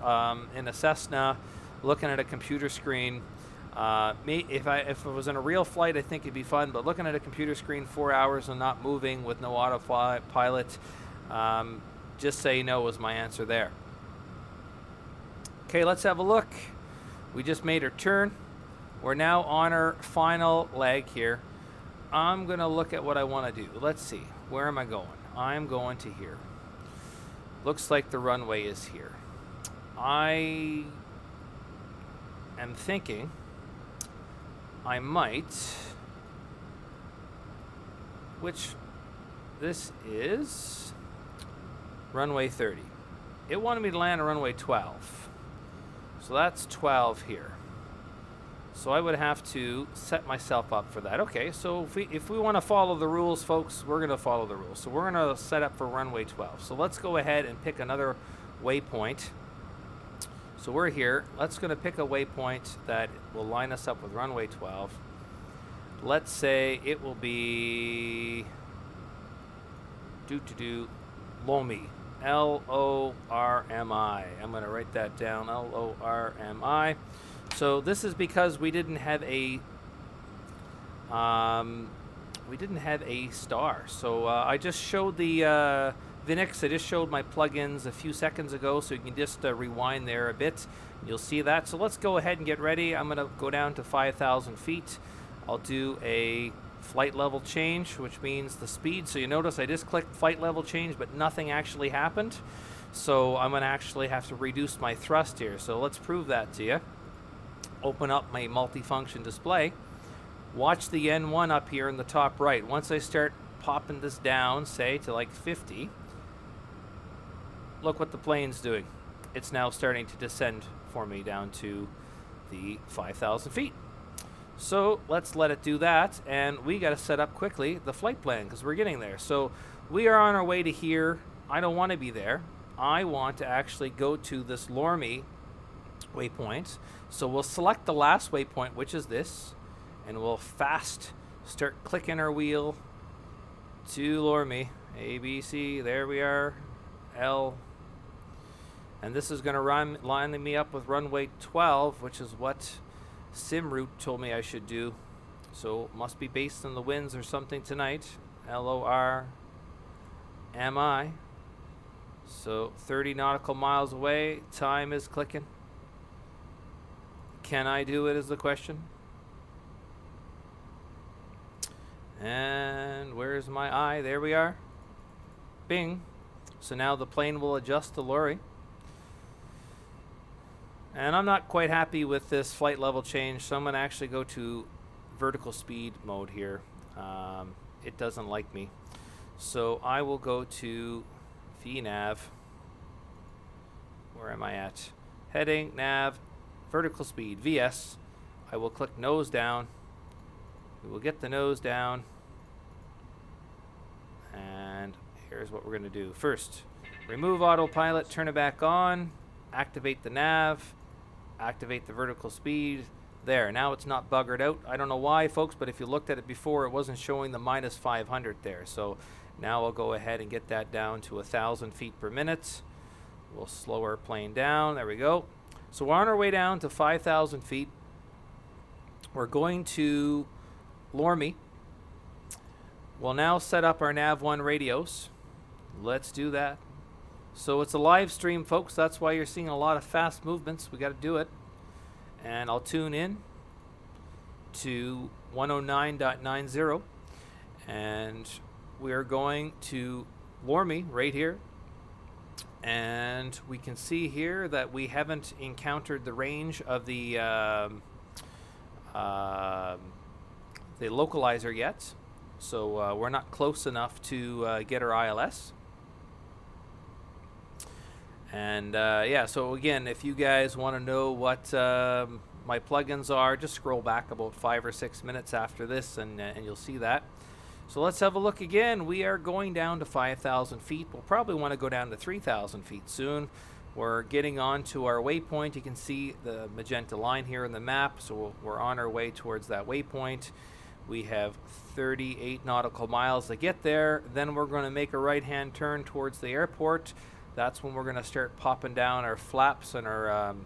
in a Cessna, looking at a computer screen. If it was in a real flight, I think it'd be fun. But looking at a computer screen 4 hours and not moving with no autopilot, just say no was my answer there. Okay, let's have a look. We just made our turn. We're now on our final leg here. I'm going to look at what I want to do. Let's see. Where am I going? I'm going to here. Looks like the runway is here. I am thinking I might, which this is runway 30. It wanted me to land on runway 12. So that's 12 here. So I would have to set myself up for that. Okay, so if we want to follow the rules, folks, we're going to follow the rules. So we're going to set up for runway 12. So let's go ahead and pick another waypoint. So we're here. Let's going to pick a waypoint that will line us up with runway 12. Let's say it will be Lomi. L-O-R-M-I. I'm going to write that down. L-O-R-M-I. So this is because we didn't have a star. So I just showed the Linux. I just showed my plugins a few seconds ago, so you can just rewind there a bit. You'll see that. So let's go ahead and get ready. I'm going to go down to 5,000 feet. I'll do a flight level change, which means the speed. So you notice I just clicked flight level change, but nothing actually happened. So I'm going to actually have to reduce my thrust here. So let's prove that to you. Open up my multifunction display. Watch the N1 up here in the top right. Once I start popping this down, say to like 50, look what the plane's doing. It's now starting to descend for me down to the 5,000 feet. So let's let it do that, and we got to set up quickly the flight plan because we're getting there. So we are on our way to here. I don't want to be there. I want to actually go to this Lorme waypoint. So we'll select the last waypoint, which is this, and we'll fast start clicking our wheel to Lorme. A, B, C, there we are, L. And this is going to line me up with runway 12, which is what SimRoute told me I should do. So it must be based on the winds or something tonight. LORMI. So 30 nautical miles away. Time is clicking. Can I do it is the question. And where's my eye? There we are. Bing. So now the plane will adjust to Lorry. And I'm not quite happy with this flight level change, so I'm going to actually go to vertical speed mode here. It doesn't like me. So I will go to VNav. Where am I at? Heading, nav, vertical speed, VS. I will click nose down. We will get the nose down. And here's what we're going to do. First, remove autopilot, turn it back on, activate the nav, activate the vertical speed. There, now it's not buggered out. I don't know why, folks, but if you looked at it before, it wasn't showing the minus 500 there. So now I'll go ahead and get that down to 1,000 feet per minute. We'll slow our plane down. There we go. So we're on our way down to 5,000 feet. We're going to Lorme. We'll now set up our Nav1 radios. Let's do that. So it's a live stream, folks. That's why you're seeing a lot of fast movements. We got to do it. And I'll tune in to 109.90. And we're going to Lorme right here. And we can see here that we haven't encountered the range of the localizer yet. So we're not close enough to get our ILS. And yeah, so again, if you guys want to know what my plugins are, just scroll back about 5 or 6 minutes after this and you'll see that. So let's have a look again. We are going down to 5,000 feet. We'll probably want to go down to 3,000 feet soon. We're getting on to our waypoint. You can see the magenta line here in the map. So we're on our way towards that waypoint. We have 38 nautical miles to get there. Then we're going to make a right-hand turn towards the airport. That's when we're going to start popping down our flaps and our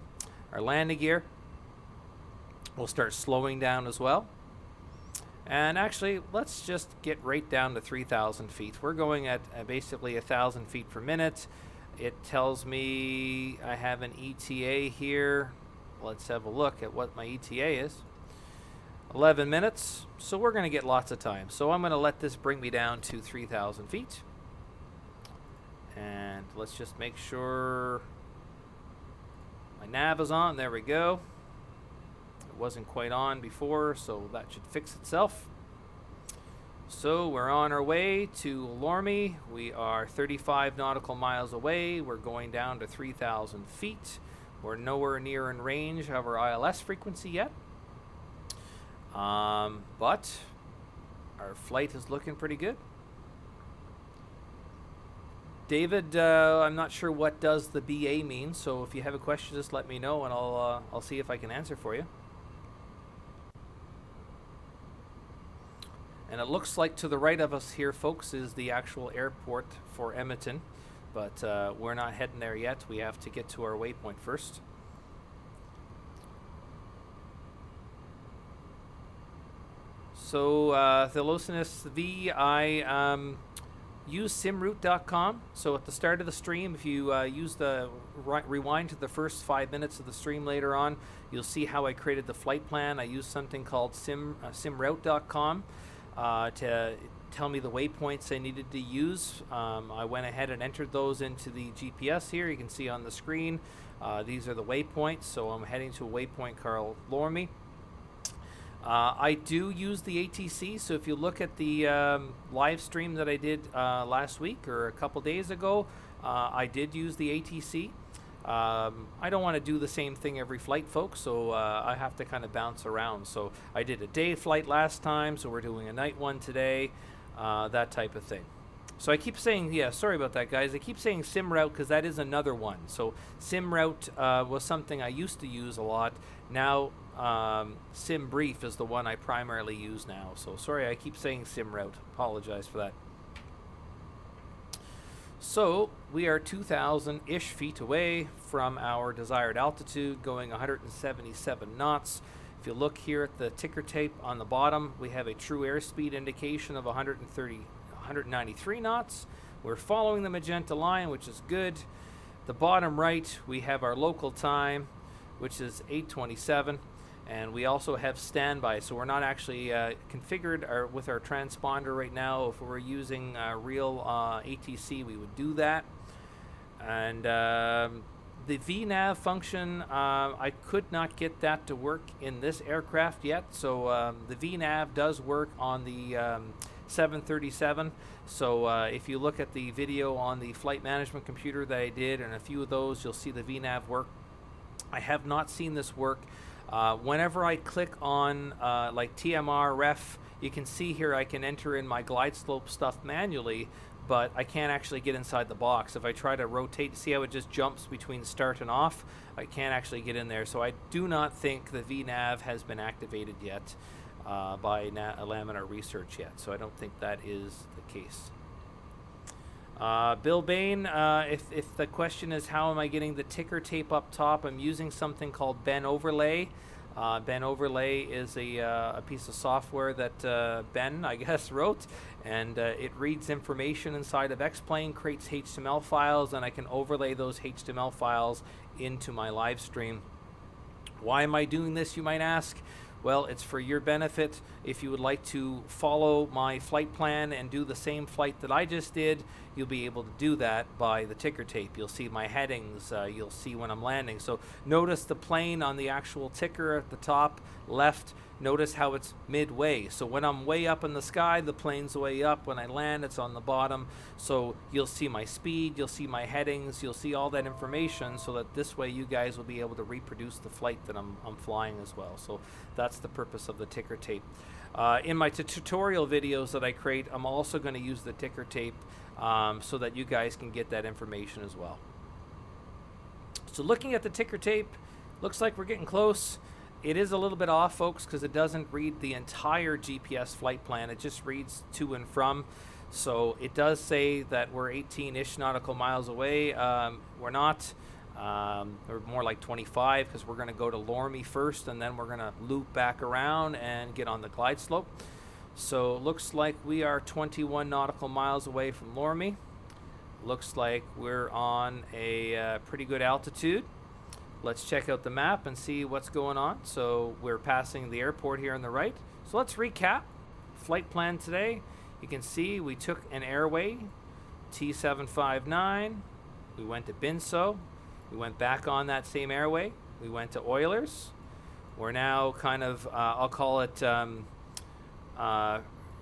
landing gear. We'll start slowing down as well. And actually, let's just get right down to 3,000 feet. We're going at basically 1,000 feet per minute. It tells me I have an ETA here. Let's have a look at what my ETA is. 11 minutes. So we're going to get lots of time. So I'm going to let this bring me down to 3,000 feet. And let's just make sure my nav is on. There we go. It wasn't quite on before, so that should fix itself. So we're on our way to Lorme. We are 35 nautical miles away. We're going down to 3,000 feet. We're nowhere near in range of our ILS frequency yet. But our flight is looking pretty good. David, I'm not sure what does the BA mean, so if you have a question, just let me know, and I'll see if I can answer for you. And it looks like to the right of us here, folks, is the actual airport for Edmonton, but we're not heading there yet. We have to get to our waypoint first. So, Thelosinus V, I use simroute.com. So at the start of the stream, if you use the rewind to the first 5 minutes of the stream later on, you'll see how I created the flight plan. I used something called simroute.com to tell me the waypoints I needed to use. I went ahead and entered those into the GPS here. You can see on the screen, these are the waypoints. So I'm heading to a waypoint called Lorme. I do use the ATC, so if you look at the live stream that I did last week or a couple days ago, I did use the ATC. I don't want to do the same thing every flight, folks, so I have to kind of bounce around. So I did a day flight last time, so we're doing a night one today, that type of thing. So I keep saying, yeah, sorry about that, guys. I keep saying SimRoute because that is another one. So SimRoute was something I used to use a lot. Now SimBrief is the one I primarily use now. So sorry, I keep saying SimRoute. Apologize for that. So we are 2,000-ish feet away from our desired altitude, going 177 knots. If you look here at the ticker tape on the bottom, we have a true airspeed indication of 193 knots. We're following the magenta line, which is good. The bottom right, we have our local time, which is 8:27, and we also have standby. So we're not actually configured with our transponder right now. If we were using real ATC, we would do that. And the VNAV function, I could not get that to work in this aircraft yet. So the VNAV does work on the 737. So if you look at the video on the flight management computer that I did, and a few of those, you'll see the VNAV work. I have not seen this work. Whenever I click on like TMR ref, you can see here I can enter in my glide slope stuff manually, but I can't actually get inside the box. If I try to rotate, see how it just jumps between start and off? I can't actually get in there. So I do not think the VNAV has been activated yet by Laminar Research yet. So I don't think that is the case. Bill Bain, if the question is how am I getting the ticker tape up top, I'm using something called Ben Overlay. Ben Overlay is a piece of software that Ben, I guess, wrote, and it reads information inside of X-Plane, creates HTML files, and I can overlay those HTML files into my live stream. Why am I doing this, you might ask? Well, it's for your benefit. If you would like to follow my flight plan and do the same flight that I just did, you'll be able to do that by the ticker tape. You'll see my headings. You'll see when I'm landing. So notice the plane on the actual ticker at the top left. Notice how it's midway. So when I'm way up in the sky, the plane's way up. When I land, it's on the bottom. So you'll see my speed, you'll see my headings, you'll see all that information, so that this way you guys will be able to reproduce the flight that I'm flying as well. So that's the purpose of the ticker tape. In my tutorial videos that I create, I'm also going to use the ticker tape so that you guys can get that information as well. So looking at the ticker tape, looks like we're getting close. It is a little bit off, folks, because it doesn't read the entire GPS flight plan. It just reads to and from. So it does say that we're 18-ish nautical miles away. We're not. We're more like 25, because we're going to go to Lorme first, and then we're going to loop back around and get on the glide slope. So it looks like we are 21 nautical miles away from Lorme. Looks like we're on a pretty good altitude. Let's check out the map and see what's going on. So we're passing the airport here on the right. So let's recap. Flight plan today. You can see we took an airway, T759. We went to Binso. We went back on that same airway. We went to Oilers. We're now kind of, I'll call it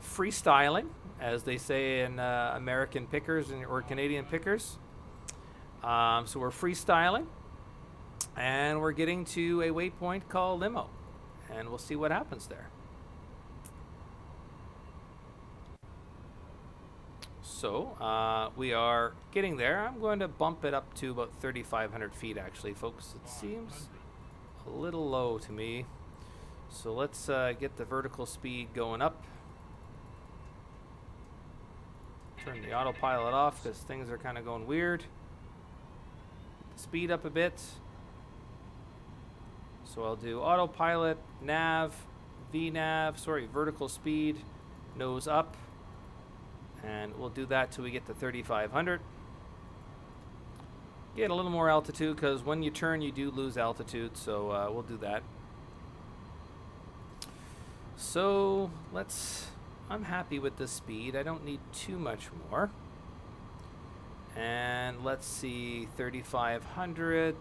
freestyling, as they say in American pickers or Canadian pickers. So we're freestyling. And we're getting to a waypoint called Limo, and we'll see what happens there. So we are getting there. I'm going to bump it up to about 3,500 feet, actually, folks. It seems a little low to me. So let's get the vertical speed going up. Turn the autopilot off because things are kind of going weird. Speed up a bit. So I'll do autopilot, nav, vertical speed, nose up, and we'll do that till we get to 3,500. Get a little more altitude, because when you turn you do lose altitude, so we'll do that. So I'm happy with this speed. I don't need too much more. And let's see, 3,500.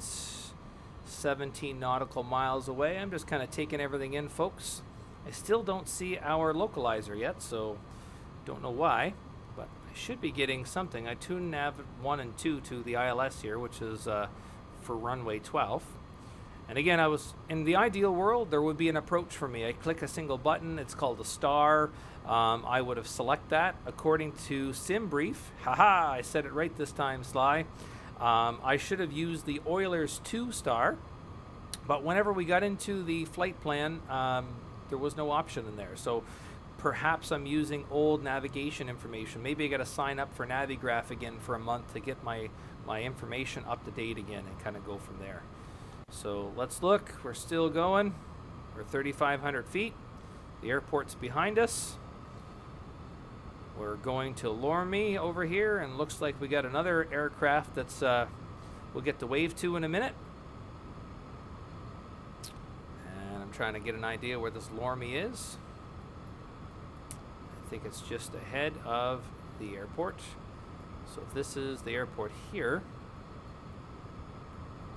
17 nautical miles away. I'm just kind of taking everything in, folks, I still don't see our localizer yet, so don't know why, but I should be getting something. I tuned nav 1 and 2 to the ILS here, which is for runway 12. And again, I was in the ideal world, there would be an approach for me. I click a single button, it's called a star. I would have select that according to SimBrief. Haha, I said it right this time, Sly. I should have used the Oilers 2 star, but whenever we got into the flight plan, there was no option in there. So perhaps I'm using old navigation information. Maybe I got to sign up for Navigraph again for a month to get my information up to date again and kind of go from there. So let's look. We're still going. We're 3,500 feet. The airport's behind us. We're going to Lorme over here, and looks like we got another aircraft that's we'll get to wave to in a minute. And I'm trying to get an idea where this Lorme is. I think it's just ahead of the airport. So if this is the airport here,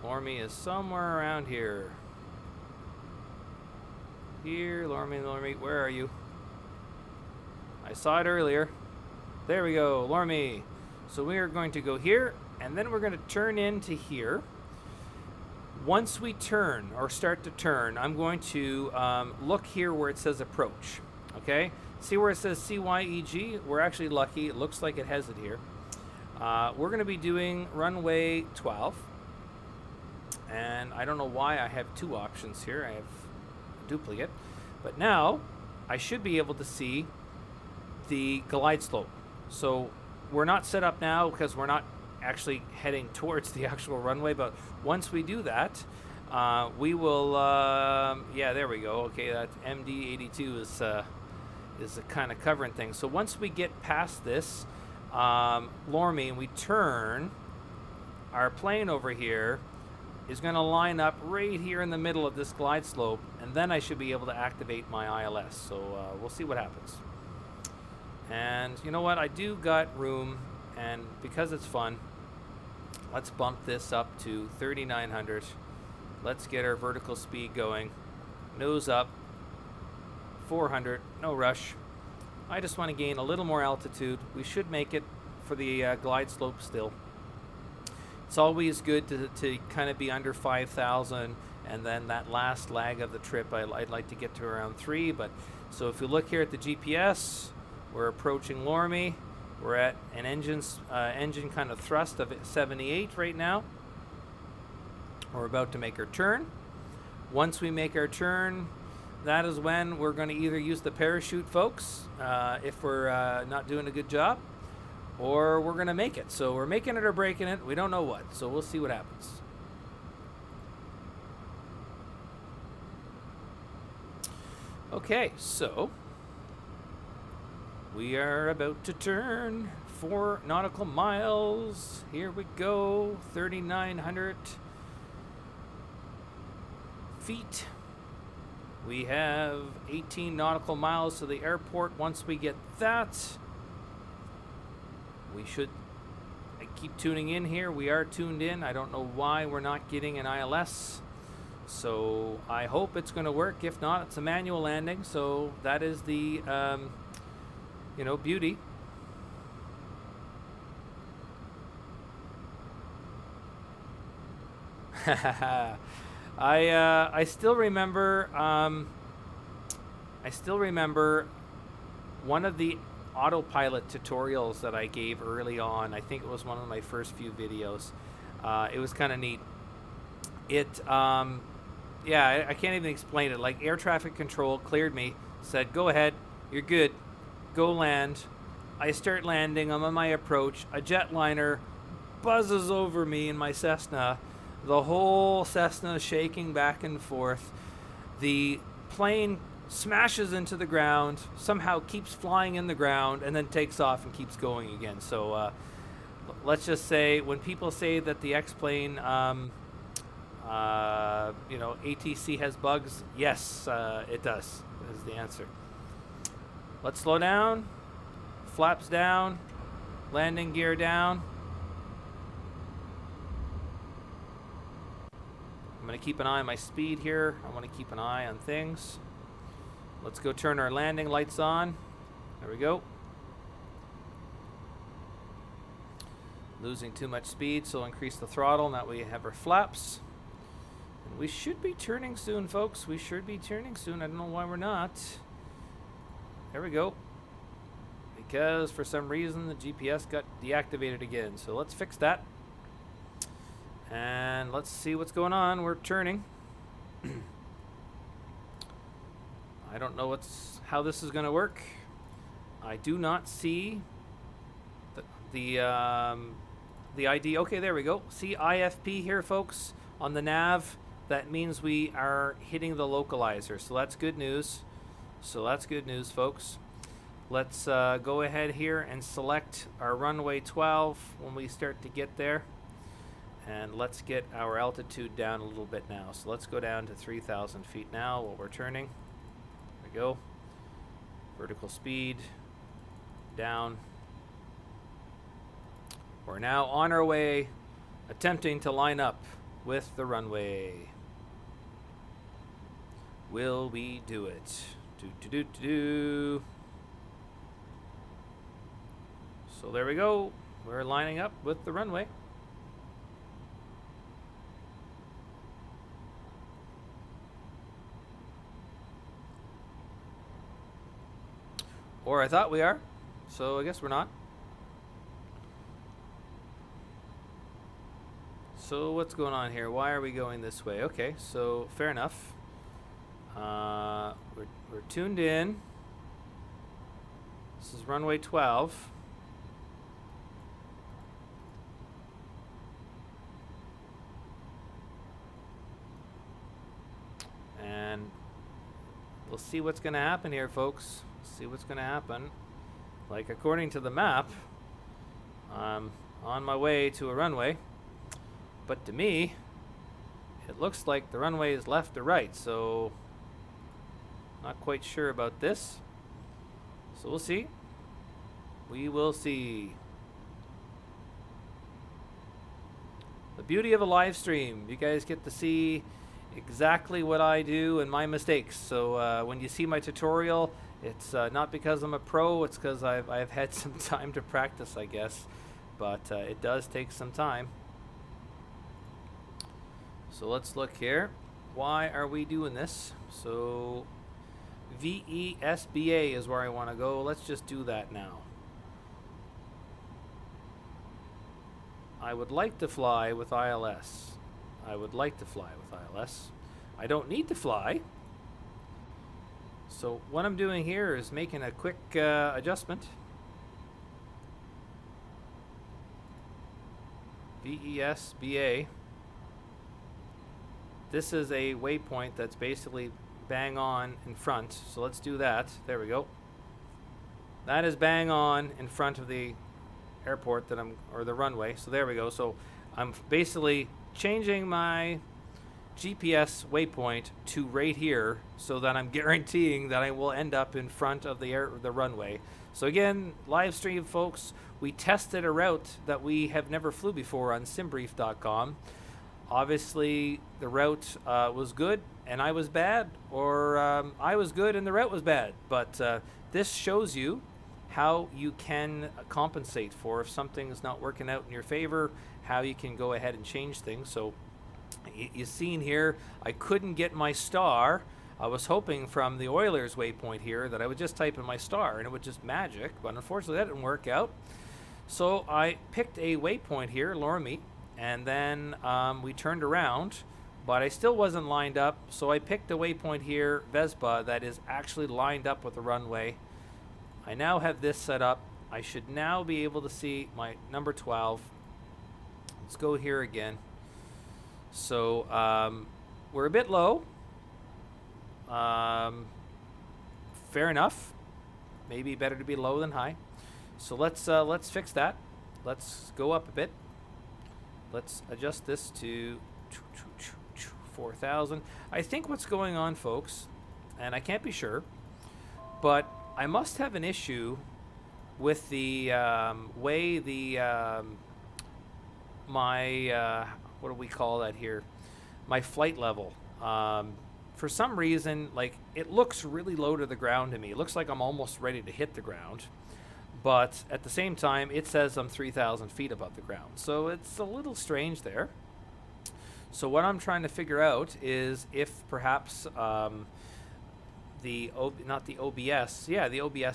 Lorme is somewhere around here. Here, Lorme, where are you? I saw it earlier. There we go, Lorme. So we are going to go here, and then we're going to turn into here. Once we turn, or start to turn, I'm going to look here where it says approach. Okay? See where it says CYEG? We're actually lucky. It looks like it has it here. We're going to be doing runway 12. And I don't know why I have two options here. I have a duplicate. But now, I should be able to see the glide slope. So we're not set up now because we're not actually heading towards the actual runway, but once we do that, we will, yeah, there we go. Okay, that MD82 is kind of covering things. So once we get past this, Lorme, and we turn, our plane over here is going to line up right here in the middle of this glide slope, and then I should be able to activate my ILS. So we'll see what happens. And you know what? I do got room, and because it's fun, let's bump this up to 3,900. Let's get our vertical speed going. Nose up. 400. No rush. I just want to gain a little more altitude. We should make it for the glide slope still. It's always good to kind of be under 5,000, and then that last lag of the trip, I'd like to get to around 3. But so if you look here at the GPS, we're approaching Lorme. We're at an engine kind of thrust of 78 right now. We're about to make our turn. Once we make our turn, that is when we're going to either use the parachute, folks, if we're not doing a good job, or we're going to make it. So we're making it or breaking it. We don't know what. So we'll see what happens. Okay, so we are about to turn 4 nautical miles. Here we go. 3,900 feet. We have 18 nautical miles to the airport. Once we get that, we should, I keep tuning in here. We are tuned in. I don't know why we're not getting an ILS. So I hope it's going to work. If not, it's a manual landing. So that is the, you know, beauty. I still remember one of the autopilot tutorials that I gave early on. I think it was one of my first few videos. It was kind of neat. Yeah, I can't even explain it. Like, air traffic control cleared me, said, go ahead, you're good, go land. I start landing, I'm on my approach. A jetliner buzzes over me in my Cessna. The whole Cessna is shaking back and forth. The plane smashes into the ground, somehow keeps flying in the ground, and then takes off and keeps going again. So let's just say, when people say that the X-plane, you know, ATC has bugs, yes, it does, is the answer. Let's slow down, flaps down, landing gear down. I'm going to keep an eye on my speed here. I want to keep an eye on things. Let's go turn our landing lights on. There we go. Losing too much speed, so increase the throttle. Now we have our flaps. And we should be turning soon, folks. We should be turning soon. I don't know why we're not. There we go. Because for some reason the GPS got deactivated again. So let's fix that. And let's see what's going on. We're turning. I don't know how this is going to work. I do not see the ID. Okay, there we go. See IFP here, folks, on the nav. That means we are hitting the localizer. So that's good news. So that's good news, folks. Let's go ahead here and select our runway 12 when we start to get there. And let's get our altitude down a little bit now. So let's go down to 3,000 feet now while we're turning. There we go. Vertical speed down. We're now on our way, attempting to line up with the runway. Will we do it? Do. So there we go. We're lining up with the runway. Or I thought we are, so I guess we're not. So what's going on here? Why are we going this way? Okay, so fair enough. We're tuned in. This is runway 12. And we'll see what's going to happen here, folks. See what's going to happen. Like, according to the map, I'm on my way to a runway. But to me, it looks like the runway is left or right, so not quite sure about this. So we'll see. We will see. The beauty of a live stream, you guys get to see exactly what I do and my mistakes. So when you see my tutorial, it's not because I'm a pro, it's because I've had some time to practice, I guess. But it does take some time. So let's look here. Why are we doing this? So VESBA is where I want to go. Let's just do that now. I would like to fly with ILS. I would like to fly with ILS. I don't need to fly. So what I'm doing here is making a quick adjustment. VESBA. This is a waypoint that's basically bang on in front. So let's do that. There we go. That is bang on in front of the airport that or the runway. So there we go. So I'm basically changing my GPS waypoint to right here so that I'm guaranteeing that I will end up in front of the runway. So again, live stream folks, we tested a route that we have never flew before on simbrief.com. Obviously, the route was good and I was bad, or I was good and the route was bad. But this shows you how you can compensate for if something is not working out in your favor, how you can go ahead and change things. So you've seen here, I couldn't get my star. I was hoping from the Oilers waypoint here that I would just type in my star and it would just magic, but unfortunately that didn't work out. So I picked a waypoint here, Lormy, and then we turned around, but I still wasn't lined up. So I picked a waypoint here, Vespa, that is actually lined up with the runway. I now have this set up. I should now be able to see my number 12. Let's go here again. So we're a bit low. Fair enough. Maybe better to be low than high. So let's fix that. Let's go up a bit. Let's adjust this to 4,000. I think what's going on, folks, and I can't be sure, but I must have an issue with the way the my what do we call that here? My flight level. for some reason, like, it looks really low to the ground to me. It looks like I'm almost ready to hit the ground. But at the same time, it says I'm 3,000 feet above the ground. So it's a little strange there. So what I'm trying to figure out is if perhaps the OBS,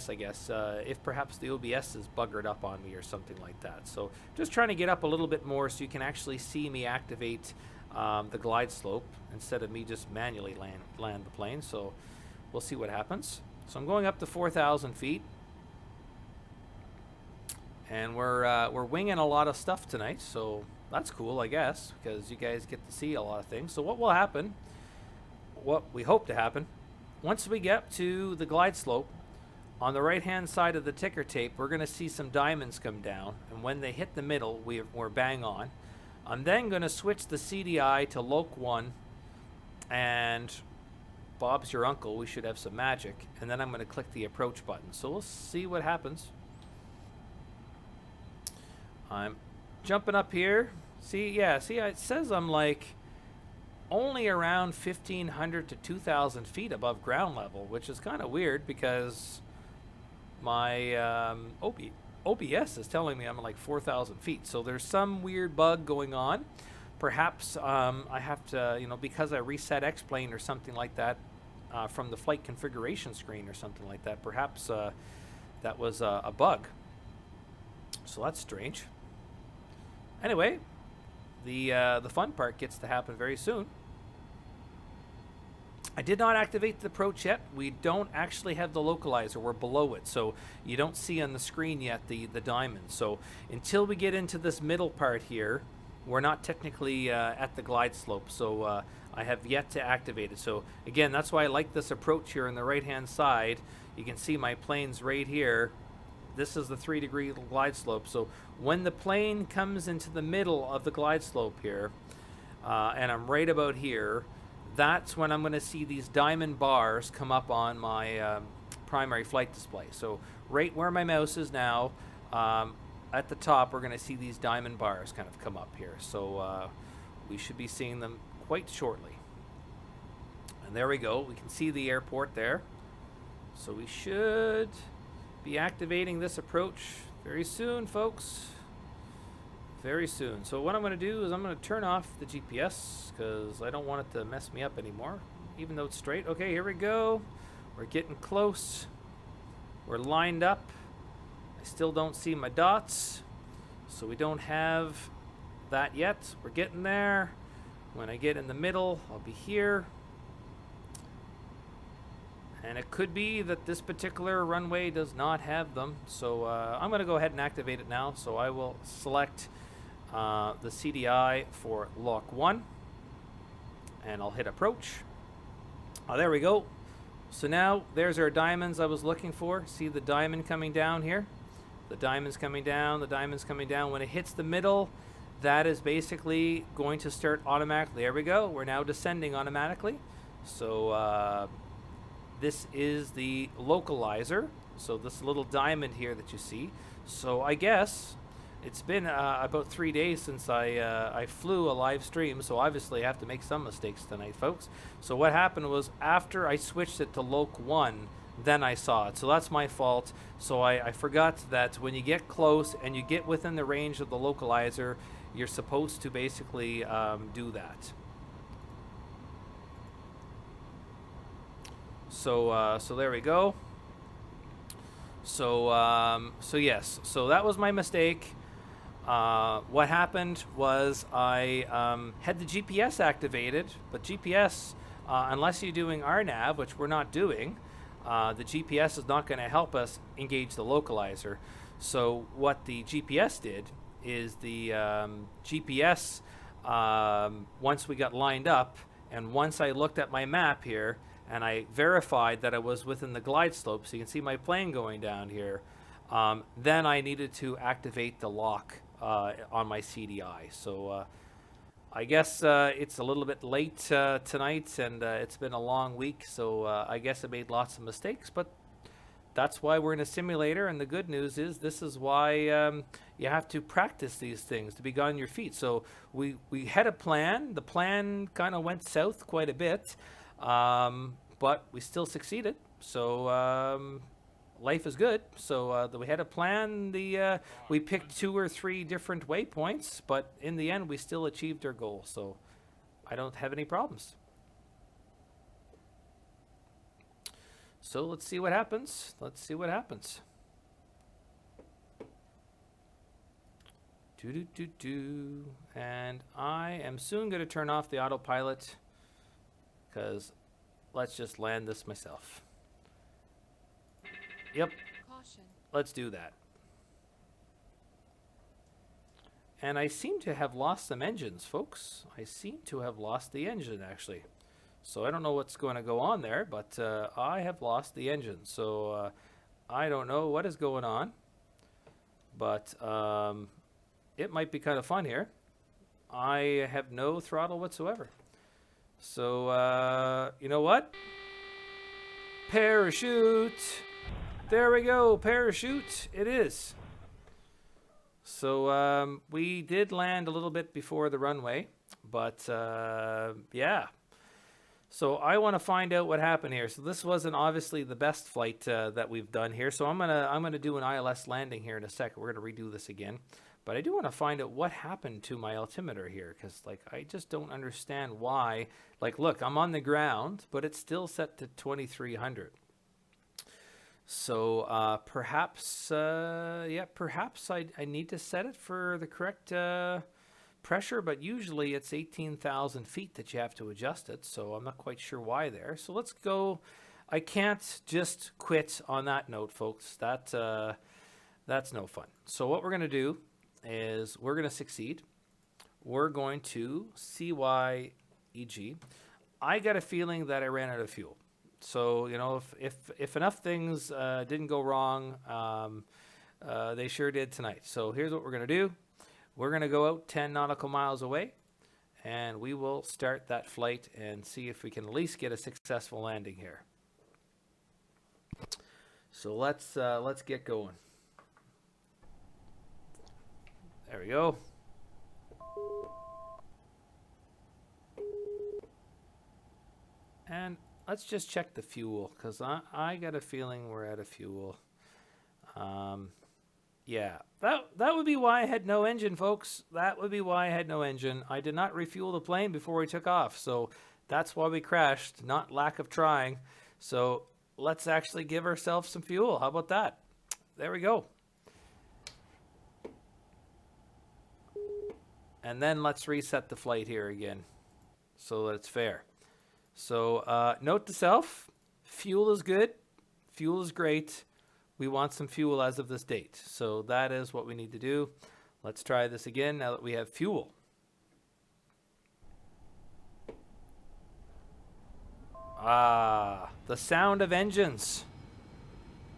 I guess, if perhaps the OBS is buggered up on me or something like that. So just trying to get up a little bit more so you can actually see me activate the glide slope instead of me just manually land the plane. So we'll see what happens. So I'm going up to 4,000 feet. And we're winging a lot of stuff tonight, so that's cool, I guess, because you guys get to see a lot of things. So what will happen, what we hope to happen, once we get to the glide slope, on the right-hand side of the ticker tape, we're going to see some diamonds come down, and when they hit the middle, we're bang on. I'm then going to switch the CDI to Loc 1, and Bob's your uncle, we should have some magic, and then I'm going to click the approach button. So we'll see what happens. I'm jumping up here. See, it says I'm like only around 1,500 to 2,000 feet above ground level, which is kind of weird because my OBS is telling me I'm like 4,000 feet. So there's some weird bug going on. Perhaps I have to, because I reset X-Plane or something like that from the flight configuration screen or something like that. Perhaps that was a bug. So that's strange. Anyway, the fun part gets to happen very soon. I did not activate the approach yet. We don't actually have the localizer. We're below it, so you don't see on the screen yet the diamond. So until we get into this middle part here, we're not technically at the glide slope. So I have yet to activate it. So again, that's why I like this approach here on the right-hand side. You can see my plane's right here. This is the 3-degree glide slope. So when the plane comes into the middle of the glide slope here, and I'm right about here, that's when I'm going to see these diamond bars come up on my primary flight display. So right where my mouse is now, at the top, we're going to see these diamond bars kind of come up here. So we should be seeing them quite shortly. And there we go. We can see the airport there. So we should be activating this approach very soon, folks. Very soon. So what I'm going to do is I'm going to turn off the GPS because I don't want it to mess me up anymore, even though it's straight. Okay, here we go. We're getting close. We're lined up. I still don't see my dots, so we don't have that yet. We're getting there. When I get in the middle, I'll be here. And it could be that this particular runway does not have them. So I'm going to go ahead and activate it now. So I will select the CDI for Loc 1. And I'll hit approach. There we go. So now there's our diamonds I was looking for. See the diamond coming down here? The diamond's coming down. The diamond's coming down. When it hits the middle, that is basically going to start automatically. There we go. We're now descending automatically. So this is the localizer. So this little diamond here that you see. So I guess it's been about 3 days since I flew a live stream. So obviously I have to make some mistakes tonight, folks. So what happened was after I switched it to Loc 1, then I saw it. So that's my fault. So I forgot that when you get close and you get within the range of the localizer, you're supposed to basically do that. So there we go. So yes, so that was my mistake. What happened was I had the GPS activated, but GPS, unless you're doing RNAV, which we're not doing, the GPS is not going to help us engage the localizer. So what the GPS did is the GPS, once we got lined up, and once I looked at my map here, and I verified that I was within the glide slope, so you can see my plane going down here, then I needed to activate the lock on my CDI. So I guess it's a little bit late tonight, and it's been a long week, so I guess I made lots of mistakes, but that's why we're in a simulator, and the good news is this is why you have to practice these things to be on your feet. So we had a plan. The plan kind of went south quite a bit. But we still succeeded. So life is good. So we had a plan. We picked 2 or 3 different waypoints, but in the end, we still achieved our goal. So I don't have any problems. So let's see what happens. Let's see what happens. And I am soon going to turn off the autopilot because let's just land this myself. Yep. Caution. Let's do that. And I seem to have lost some engines, folks. I seem to have lost the engine, actually. So I don't know what's going to go on there, but I have lost the engine. So I don't know what is going on. But it might be kind of fun here. I have no throttle whatsoever. So, you know what? Parachute. There we go. Parachute. It is. So, we did land a little bit before the runway. But, yeah. So I want to find out what happened here. So this wasn't obviously the best flight that we've done here. So I'm gonna do an ILS landing here in a second. We're gonna redo this again. But I do want to find out what happened to my altimeter here, because like I just don't understand why. Like, look, I'm on the ground, but it's still set to 2300. So perhaps, yeah, perhaps I need to set it for the correct pressure, but usually it's 18,000 feet that you have to adjust it. So I'm not quite sure why there. So let's go. I can't just quit on that note, folks. That's no fun. So what we're going to do is we're going to succeed. We're going to CYEG. I got a feeling that I ran out of fuel. So, you know, if enough things didn't go wrong, they sure did tonight. So here's what we're going to do. We're going to go out 10 nautical miles away, and we will start that flight and see if we can at least get a successful landing here. So let's get going. There we go. And let's just check the fuel, because I got a feeling we're out of fuel. Yeah, that would be why I had no engine, folks. That would be why I had no engine. I did not refuel the plane before we took off, so that's why we crashed, not lack of trying. So let's actually give ourselves some fuel. How about that? There we go. And then let's reset the flight here again so that it's fair. So note to self, fuel is good. Fuel is great. We want some fuel as of this date. So that is what we need to do. Let's try this again now that we have fuel. Ah, the sound of engines.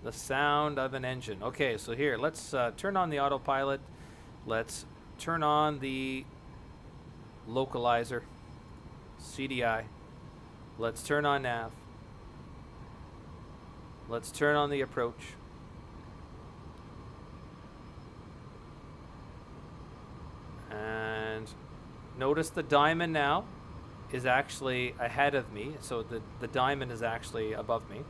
The sound of an engine. Okay, so here, let's turn on the autopilot. Let's turn on the localizer, CDI. Let's turn on nav. Let's turn on the approach. And notice the diamond now is actually ahead of me. So the diamond is actually above me.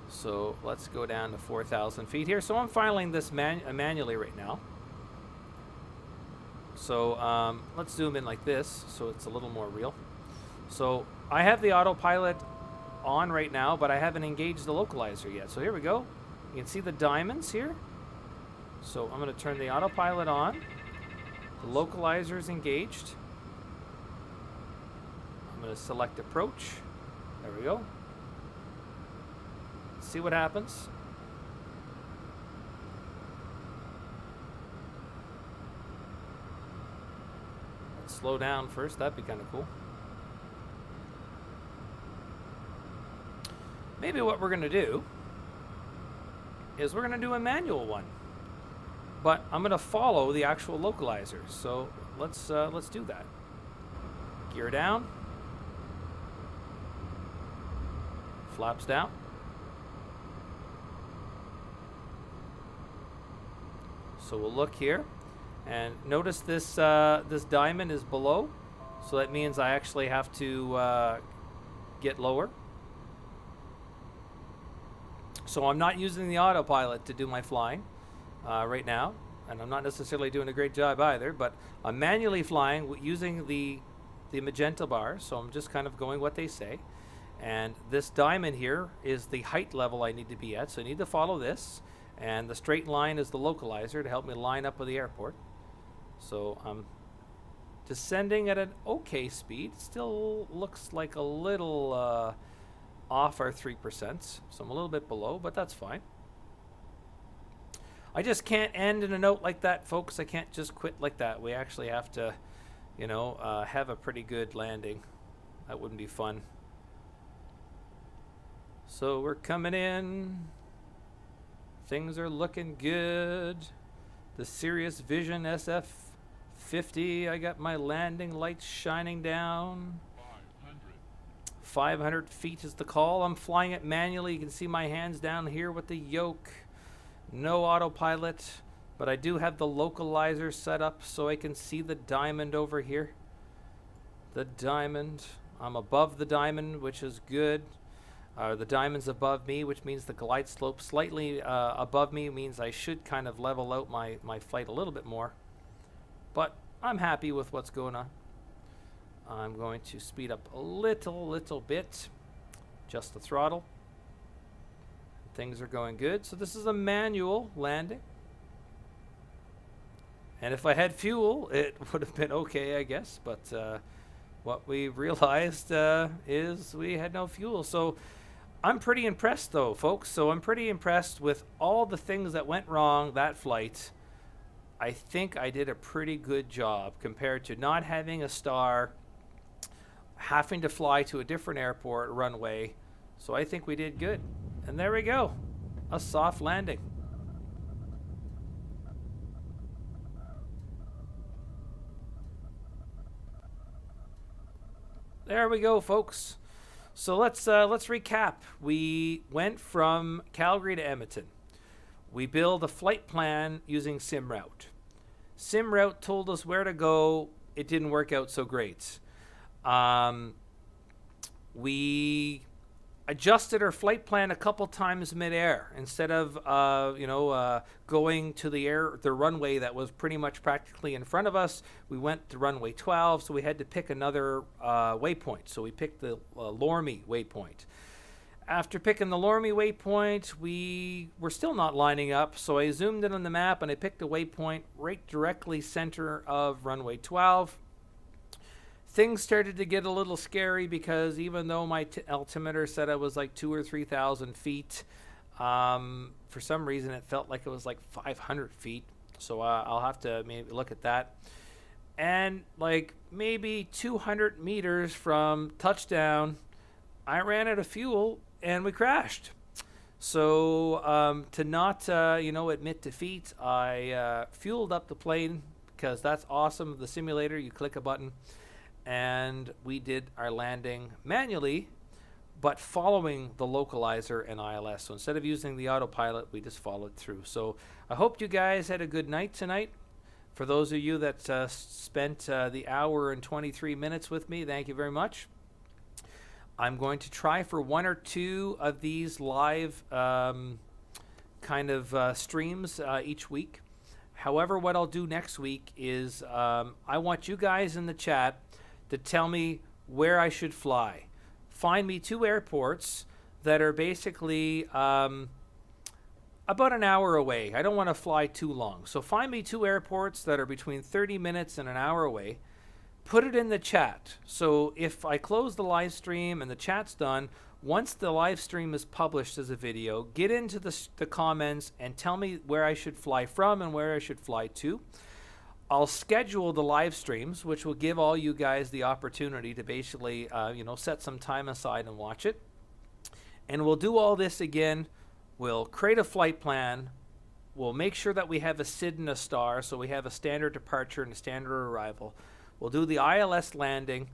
So let's go down to 4,000 feet here. So I'm filing this manually right now. So let's zoom in like this so it's a little more real. So I have the autopilot on right now, but I haven't engaged the localizer yet. So here we go. You can see the diamonds here. So I'm going to turn the autopilot on. The localizer is engaged. I'm going to select approach. There we go. See what happens. Let's slow down first. That'd be kind of cool. Maybe what we're going to do is we're going to do a manual one. But I'm going to follow the actual localizer. So let's do that. Gear down. Flaps down. So we'll look here. And notice this this diamond is below, so that means I actually have to get lower. So I'm not using the autopilot to do my flying right now, and I'm not necessarily doing a great job either, but I'm manually flying using the magenta bar, so I'm just kind of going what they say. And this diamond here is the height level I need to be at, so I need to follow this, and the straight line is the localizer to help me line up with the airport. So I'm descending at an okay speed. Still looks like a little off our 3%, so I'm a little bit below, but that's fine. I just can't end in a note like that, folks. I can't just quit like that. We actually have to, you know, have a pretty good landing. That wouldn't be fun. So we're coming in. Things are looking good. The Sirius Vision SF50. I got my landing lights shining down. 500 feet is the call. I'm flying it manually. You can see my hands down here with the yoke. No autopilot, but I do have the localizer set up so I can see the diamond over here. The diamond. I'm above the diamond, which is good. The diamond's above me, which means the glide slope slightly above me means I should kind of level out my flight a little bit more. But I'm happy with what's going on. I'm going to speed up a little bit, just the throttle. Things are going good. So this is a manual landing. And if I had fuel, it would have been okay, I guess. But what we realized is we had no fuel. So I'm pretty impressed, though, folks. So I'm pretty impressed with all the things that went wrong that flight. I think I did a pretty good job compared to not having a star, having to fly to a different airport runway. So I think we did good. And there we go. A soft landing. There we go, folks. So let's recap. We went from Calgary to Edmonton. We built a flight plan using SimRoute. SimRoute told us where to go. It didn't work out so great. We adjusted our flight plan a couple times midair. Instead of going to the runway that was pretty much practically in front of us, we went to runway 12, so we had to pick another waypoint. So we picked the Lorme waypoint. After picking the Lorme waypoint, we were still not lining up, so I zoomed in on the map and I picked a waypoint right directly center of runway 12. Things started to get a little scary because even though my altimeter said I was like 2,000 or 3,000 feet, for some reason it felt like it was like 500 feet. So I'll have to maybe look at that. And like maybe 200 meters from touchdown, I ran out of fuel and we crashed. So to not admit defeat, I fueled up the plane because that's awesome. The simulator, you click a button. And we did our landing manually, but following the localizer and ILS. So instead of using the autopilot, we just followed through. So I hope you guys had a good night tonight. For those of you that spent the hour and 23 minutes with me, thank you very much. I'm going to try for one or two of these live streams each week. However, what I'll do next week is I want you guys in the chat to tell me where I should fly. Find me 2 airports that are basically about an hour away. I don't want to fly too long. So find me 2 airports that are between 30 minutes and an hour away. Put it in the chat. So if I close the live stream and the chat's done, once the live stream is published as a video, get into the comments and tell me where I should fly from and where I should fly to. I'll schedule the live streams, which will give all you guys the opportunity to basically, set some time aside and watch it. And we'll do all this again. We'll create a flight plan. We'll make sure that we have a SID and a star, so we have a standard departure and a standard arrival. We'll do the ILS landing,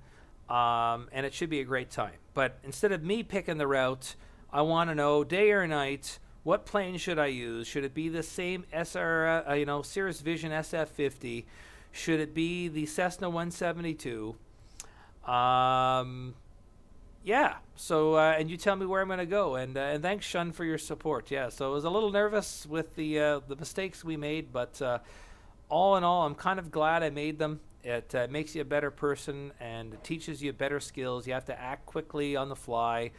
and it should be a great time. But instead of me picking the route, I want to know day or night What plane should I use? Should it be the same Cirrus Vision SF50? Should it be the Cessna 172? Yeah. So, and you tell me where I'm going to go. And thanks, Shun, for your support. Yeah. So I was a little nervous with the mistakes we made, but all in all, I'm kind of glad I made them. It makes you a better person and it teaches you better skills. You have to act quickly on the fly.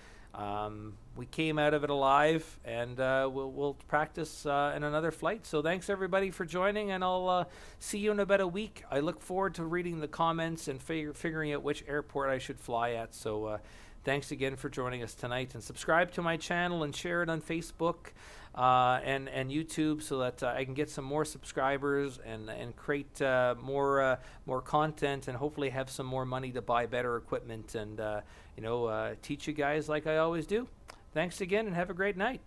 We came out of it alive, and we'll practice in another flight. So thanks everybody for joining, and I'll see you in about a week. I look forward to reading the comments and figuring out which airport I should fly at. So thanks again for joining us tonight, and subscribe to my channel and share it on Facebook and YouTube so that I can get some more subscribers and create more content, and hopefully have some more money to buy better equipment and teach you guys like I always do. Thanks again, and have a great night.